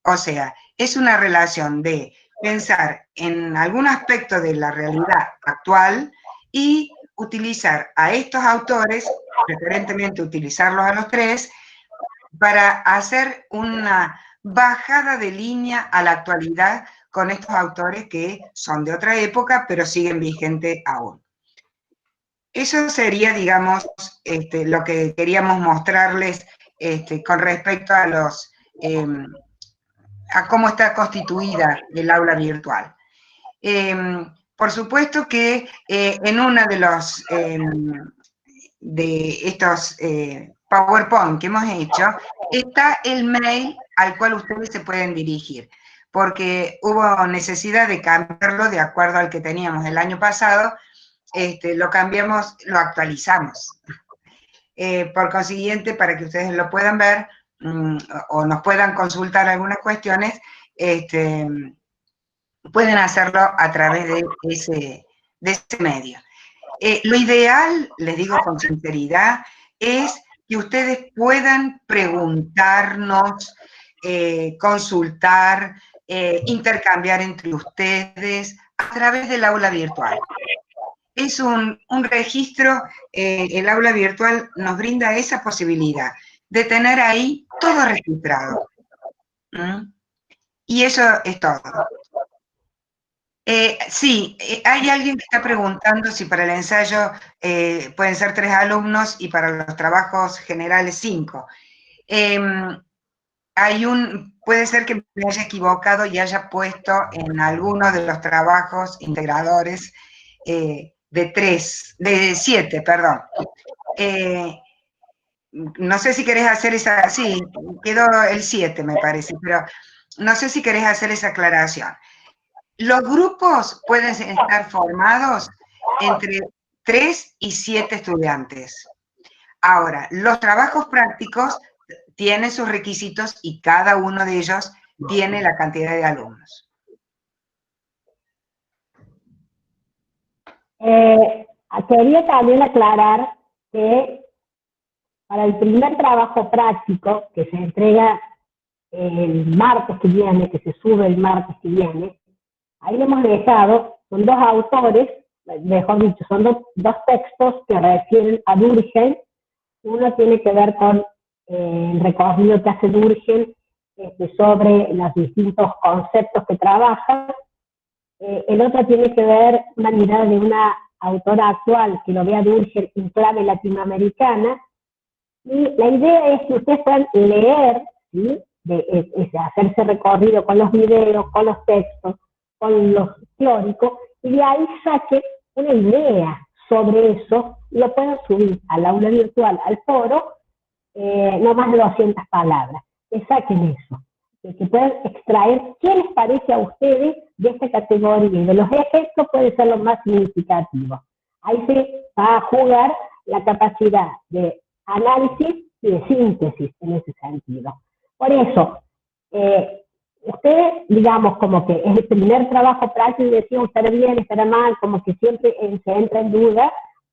O sea, es una relación de pensar en algún aspecto de la realidad actual y utilizar a estos autores, preferentemente utilizarlos a los 3, para hacer una bajada de línea a la actualidad con estos autores que son de otra época, pero siguen vigentes aún. Eso sería, digamos, lo que queríamos mostrarles con respecto a los a cómo está constituida el aula virtual. Por supuesto que en una de los de estos PowerPoint que hemos hecho está el mail al cual ustedes se pueden dirigir, porque hubo necesidad de cambiarlo de acuerdo al que teníamos el año pasado. Lo cambiamos, lo actualizamos. Por consiguiente, para que ustedes lo puedan ver o nos puedan consultar algunas cuestiones, pueden hacerlo a través de ese medio. Lo ideal, les digo con sinceridad, es que ustedes puedan preguntarnos, consultar, intercambiar entre ustedes a través del aula virtual. Es un registro, el aula virtual nos brinda esa posibilidad de tener ahí todo registrado. Y eso es todo. Sí, hay alguien que está preguntando si para el ensayo pueden ser 3 alumnos y para los trabajos generales 5. Puede ser que me haya equivocado y haya puesto en algunos de los trabajos integradores de 7, perdón. No sé si querés hacer esa, sí, quedó el 7 me parece, pero no sé si querés hacer esa aclaración. Los grupos pueden estar formados entre 3 y 7 estudiantes. Ahora, los trabajos prácticos tienen sus requisitos y cada uno de ellos tiene la cantidad de alumnos. Quería también aclarar que para el primer trabajo práctico que se entrega el martes que viene, que se sube el martes que viene, ahí le hemos dejado, son 2 autores, mejor dicho, son dos textos que refieren a Durkheim. Uno tiene que ver con el recorrido que hace Durkheim sobre los distintos conceptos que trabaja. El otro tiene que ver una mirada de una autora actual que lo ve a Durkheim en clave latinoamericana. Y la idea es que ustedes puedan leer, ¿sí?, hacerse recorrido con los videos, con los textos, con los teóricos, y de ahí saquen una idea sobre eso, lo pueden subir al aula virtual, al foro, no más de 200 palabras. Que saquen eso, que puedan extraer qué les parece a ustedes de esta categoría, y de los ejemplos puede ser lo más significativo. Ahí se va a jugar la capacidad de análisis y de síntesis en ese sentido. Por eso, ustedes, digamos, como que es el primer trabajo práctico y decían, estará bien, estará mal, como que siempre se entra en duda,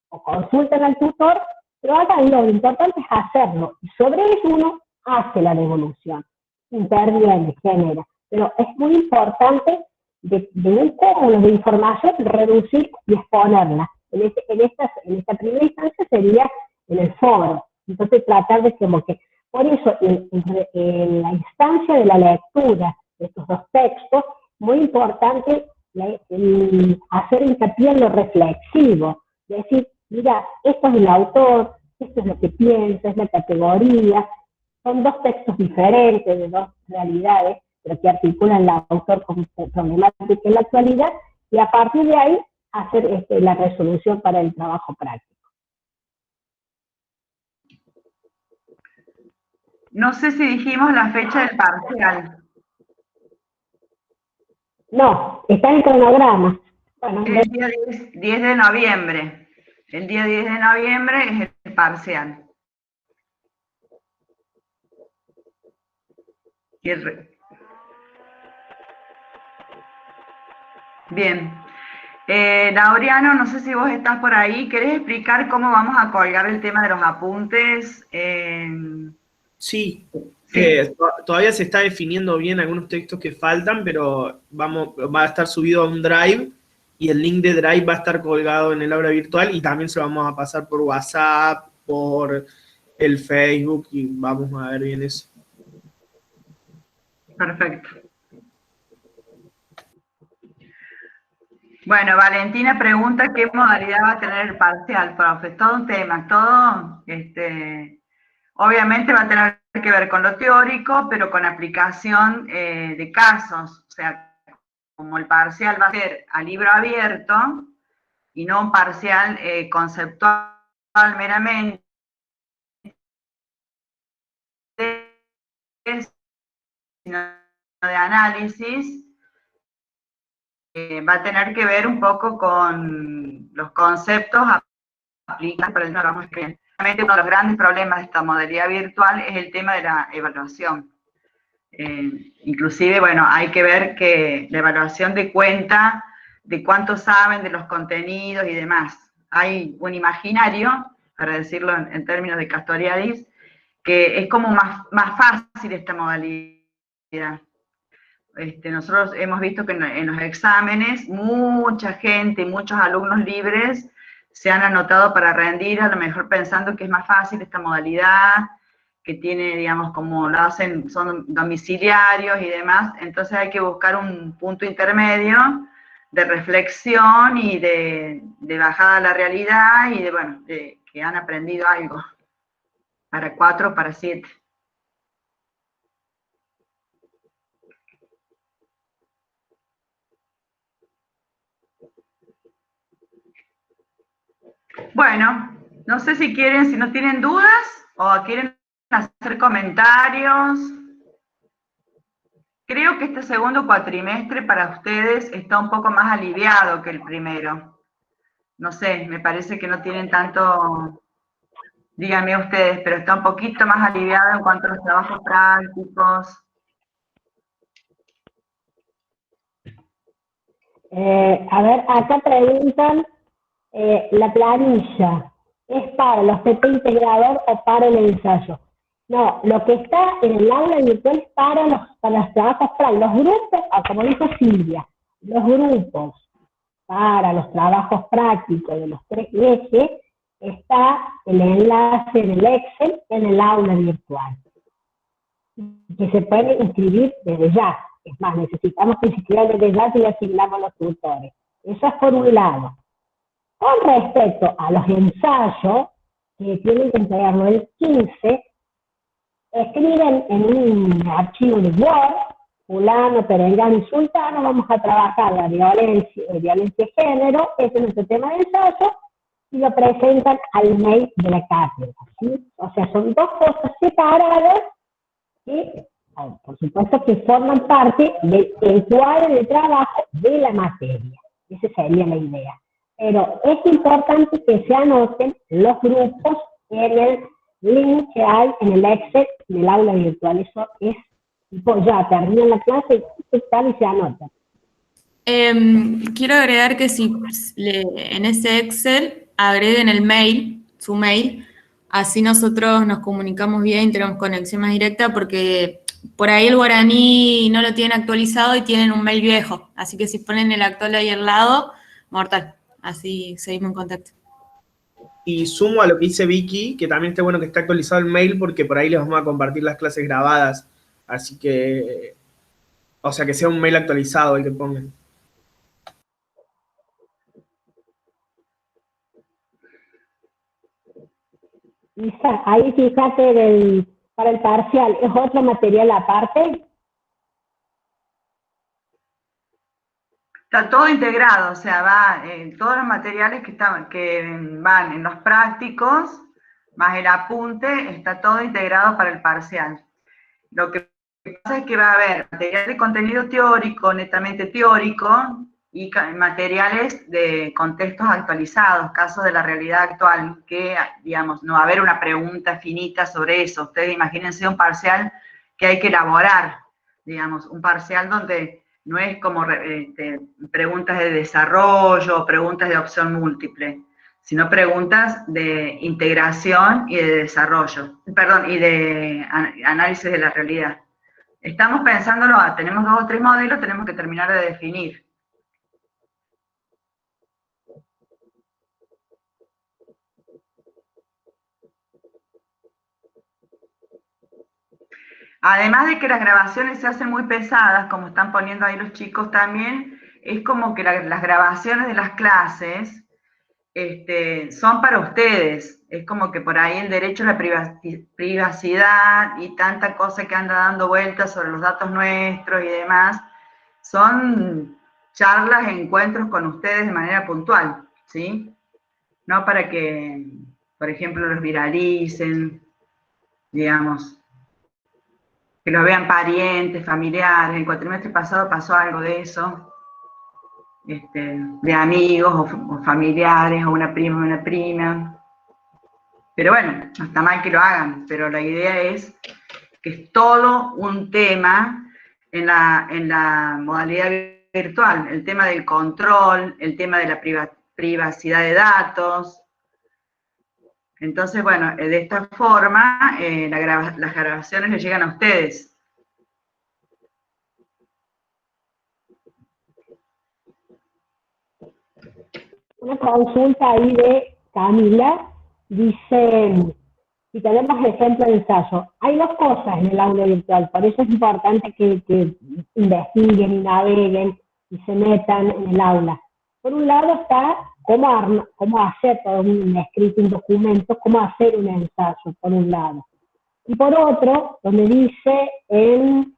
o consultan al tutor, pero háganlo, lo importante es hacerlo, y sobre eso uno hace la devolución, interviene, genera, pero es muy importante de un cúmulo de información reducir y exponerla. En esta primera instancia sería en el foro, entonces tratar de como que, por eso en la instancia de la lectura de estos dos textos, muy importante hacer hincapié en lo reflexivo, decir, mira, esto es el autor, esto es lo que piensa, es la categoría, son dos textos diferentes, de dos realidades, pero que articulan el autor con problemática en la actualidad, y a partir de ahí hacer la resolución para el trabajo práctico. No sé si dijimos la fecha del parcial. No, está en el cronograma. Bueno, el día 10 de noviembre. El día 10 de noviembre es el parcial. Bien. Laureano, no sé si vos estás por ahí. ¿Querés explicar cómo vamos a colgar el tema de los apuntes? Sí. Todavía se está definiendo bien algunos textos que faltan, pero va a estar subido a un Drive, y el link de Drive va a estar colgado en el aula virtual, y también se lo vamos a pasar por WhatsApp, por el Facebook, y vamos a ver bien eso. Perfecto. Bueno, Valentina pregunta qué modalidad va a tener el parcial, profe. Todo un tema, todo, obviamente va a tener que ver con lo teórico, pero con aplicación de casos. O sea, como el parcial va a ser a libro abierto y no un parcial conceptual meramente, sino de análisis, va a tener que ver un poco con los conceptos aplicados para el trabajo escribiendo. Realmente uno de los grandes problemas de esta modalidad virtual es el tema de la evaluación. Inclusive, bueno, hay que ver que la evaluación dé cuenta de cuánto saben de los contenidos y demás. Hay un imaginario, para decirlo en términos de Castoriadis, que es como más fácil esta modalidad. Nosotros hemos visto que en los exámenes mucha gente, muchos alumnos libres se han anotado para rendir, a lo mejor pensando que es más fácil esta modalidad, que tiene, digamos, como lo hacen, son domiciliarios y demás. Entonces hay que buscar un punto intermedio de reflexión y de bajada a la realidad, y bueno, de que han aprendido algo, para 4 o para 7. Bueno, no sé si no tienen dudas o quieren hacer comentarios. Creo que este segundo cuatrimestre para ustedes está un poco más aliviado que el primero. No sé, me parece que no tienen tanto, díganme ustedes, pero está un poquito más aliviado en cuanto a los trabajos prácticos. A ver, acá preguntan, la planilla, ¿es para los TP integrador o para el ensayo? No, lo que está en el aula virtual es para los trabajos prácticos. Los grupos, como dijo Silvia, los grupos para los trabajos prácticos de los 3 ejes, está el enlace del Excel en el aula virtual, que se puede inscribir desde ya. Es más, necesitamos que se inscriban desde ya y le asignamos los tutores. Eso es por un lado. Con respecto a los ensayos, que tienen que entregarlo el 15, escriben en un archivo de Word, fulano, perengano y sultano, vamos a trabajar la violencia de género, ese es nuestro tema de ensayo, y lo presentan al mail de la cátedra, ¿sí? O sea, son dos cosas separadas que, por supuesto, que forman parte del encuadre de trabajo de la materia. Esa sería la idea. Pero es importante que se anoten los grupos en el link que hay en el Excel del aula virtual. Eso es, tipo, ya terminan la clase y se anotan. Quiero agregar que si en ese Excel agreguen el mail, su mail, así nosotros nos comunicamos bien, tenemos conexión más directa, porque por ahí el guaraní no lo tienen actualizado y tienen un mail viejo. Así que si ponen el actual ahí al lado, mortal. Así seguimos en contacto. Y sumo a lo que dice Vicky, que también está bueno que esté actualizado el mail, porque por ahí les vamos a compartir las clases grabadas. Así que, o sea, que sea un mail actualizado el que pongan. Isa, ahí fíjate para el parcial, ¿es otro material aparte? Está todo integrado, o sea, va todos los materiales que van en los prácticos, más el apunte, está todo integrado para el parcial. Lo que pasa es que va a haber material de contenido teórico, netamente teórico, y materiales de contextos actualizados, casos de la realidad actual, que, digamos, no va a haber una pregunta finita sobre eso. Ustedes imagínense un parcial que hay que elaborar, digamos, un parcial donde no es como preguntas de desarrollo, preguntas de opción múltiple, sino preguntas de integración y de desarrollo, perdón, y de análisis de la realidad. Estamos pensándolo, tenemos 2 o 3 modelos, tenemos que terminar de definir. Además de que las grabaciones se hacen muy pesadas, como están poniendo ahí los chicos también, es como que las grabaciones de las clases son para ustedes. Es como que por ahí el derecho a la privacidad y tanta cosa que anda dando vueltas sobre los datos nuestros y demás, son charlas, encuentros con ustedes de manera puntual, ¿sí? No para que, por ejemplo, los viralicen, digamos, que los vean parientes, familiares. El cuatrimestre pasado pasó algo de eso, de amigos o familiares, o una prima o una prima. Pero bueno, no está mal que lo hagan, pero la idea es que es todo un tema en la modalidad virtual, el tema del control, el tema de la privacidad de datos. Entonces, bueno, de esta forma, las grabaciones les llegan a ustedes. Una consulta ahí de Camila, dice, si tenemos ejemplo de ensayo, hay 2 cosas en el aula virtual, por eso es importante que investiguen y naveguen y se metan en el aula. Por un lado está cómo hacer todo un escrito, un documento, cómo hacer un ensayo, por un lado. Y por otro, donde dice en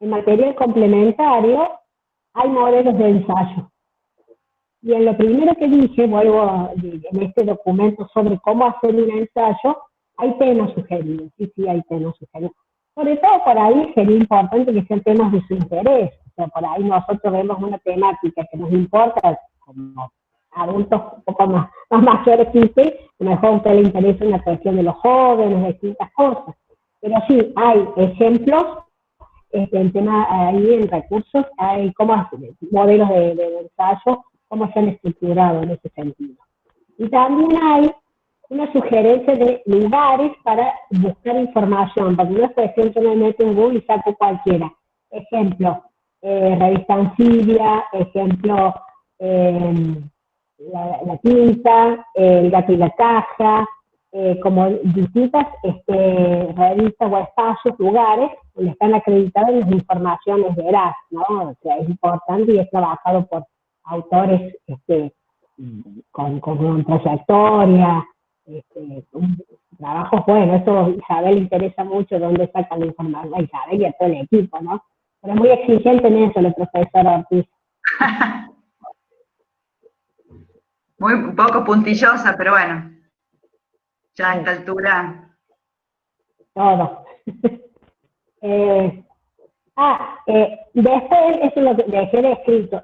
material complementario, hay modelos de ensayo. Y en lo primero que dije, en este documento sobre cómo hacer un ensayo, hay temas sugeridos, sí, hay temas sugeridos. Sobre todo por ahí sería importante que sean temas de su interés. O sea, por ahí nosotros vemos una temática que nos importa, como adultos un poco más mayores que usted, a lo mejor a usted le interesa una cuestión de los jóvenes, de distintas cosas. Pero sí, hay ejemplos, en tema ahí en recursos, hay modelos de ensayo, cómo se han estructurado en ese sentido. Y también hay una sugerencia de lugares para buscar información, porque no es cuestión que me meto en Google y saco cualquiera. Ejemplo, Revista Anfibia, ejemplo, la Tinta, El Gato y la Caja, como distintas revistas o espacios, lugares, donde están acreditadas las informaciones veraz, ¿no? O sea, es importante y es trabajado por autores con trayectoria, trabajos buenos. Eso a Isabel le interesa mucho dónde sacan la información, a Isabel y a todo el equipo, ¿no? Pero es muy exigente en eso el profesor Ortiz. Muy un poco puntillosa, pero bueno, ya a esta altura. Todo. Después, eso es lo que dejé de escrito.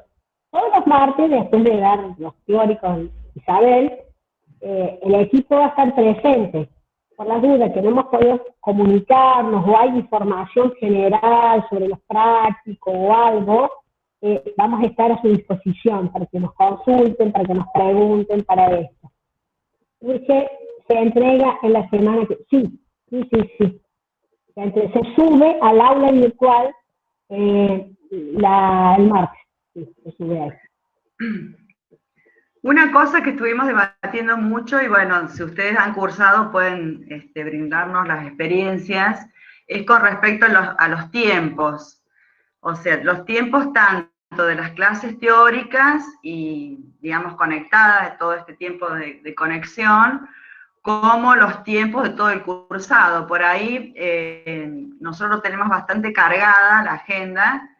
Todos los martes, después de dar los teóricos Isabel, el equipo va a estar presente. Por las dudas que no hemos podido comunicarnos o hay información general sobre los prácticos o algo, vamos a estar a su disposición para que nos consulten, para que nos pregunten para esto. Porque se entrega en la semana que... Sí. Se sube al aula virtual el martes. Sí, se sube ahí. Una cosa que estuvimos debatiendo mucho, y bueno, si ustedes han cursado pueden brindarnos las experiencias, es con respecto a los tiempos. O sea, los tiempos tanto de las clases teóricas y, digamos, conectadas, de todo este tiempo de conexión, como los tiempos de todo el cursado. Por ahí nosotros tenemos bastante cargada la agenda,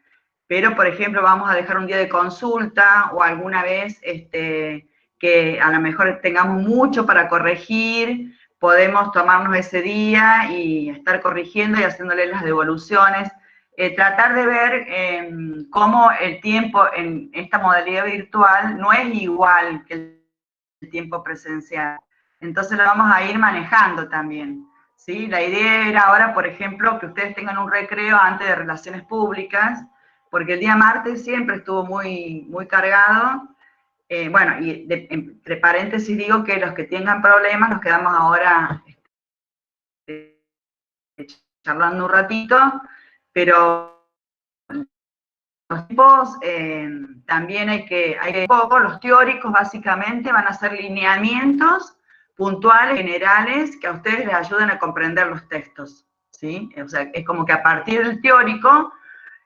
pero por ejemplo vamos a dejar un día de consulta o alguna vez que a lo mejor tengamos mucho para corregir, podemos tomarnos ese día y estar corrigiendo y haciéndole las devoluciones. Tratar de ver cómo el tiempo en esta modalidad virtual no es igual que el tiempo presencial. Entonces lo vamos a ir manejando también, ¿sí? La idea era ahora, por ejemplo, que ustedes tengan un recreo antes de relaciones públicas, porque el día martes siempre estuvo muy cargado. Bueno, y entre paréntesis digo que los que tengan problemas nos quedamos ahora charlando un ratito, pero los tipos también hay que poco, los teóricos básicamente van a ser lineamientos puntuales, generales, que a ustedes les ayuden a comprender los textos, ¿sí? O sea, es como que a partir del teórico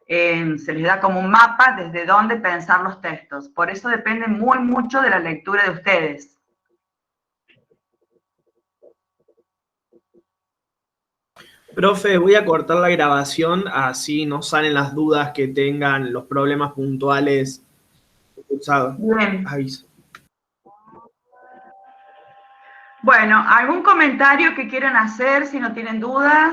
se les da como un mapa desde dónde pensar los textos. Por eso depende mucho de la lectura de ustedes. Profe, voy a cortar la grabación, así no salen las dudas que tengan, los problemas puntuales cursados. Bien. Aviso. Bueno, ¿algún comentario que quieran hacer si no tienen dudas?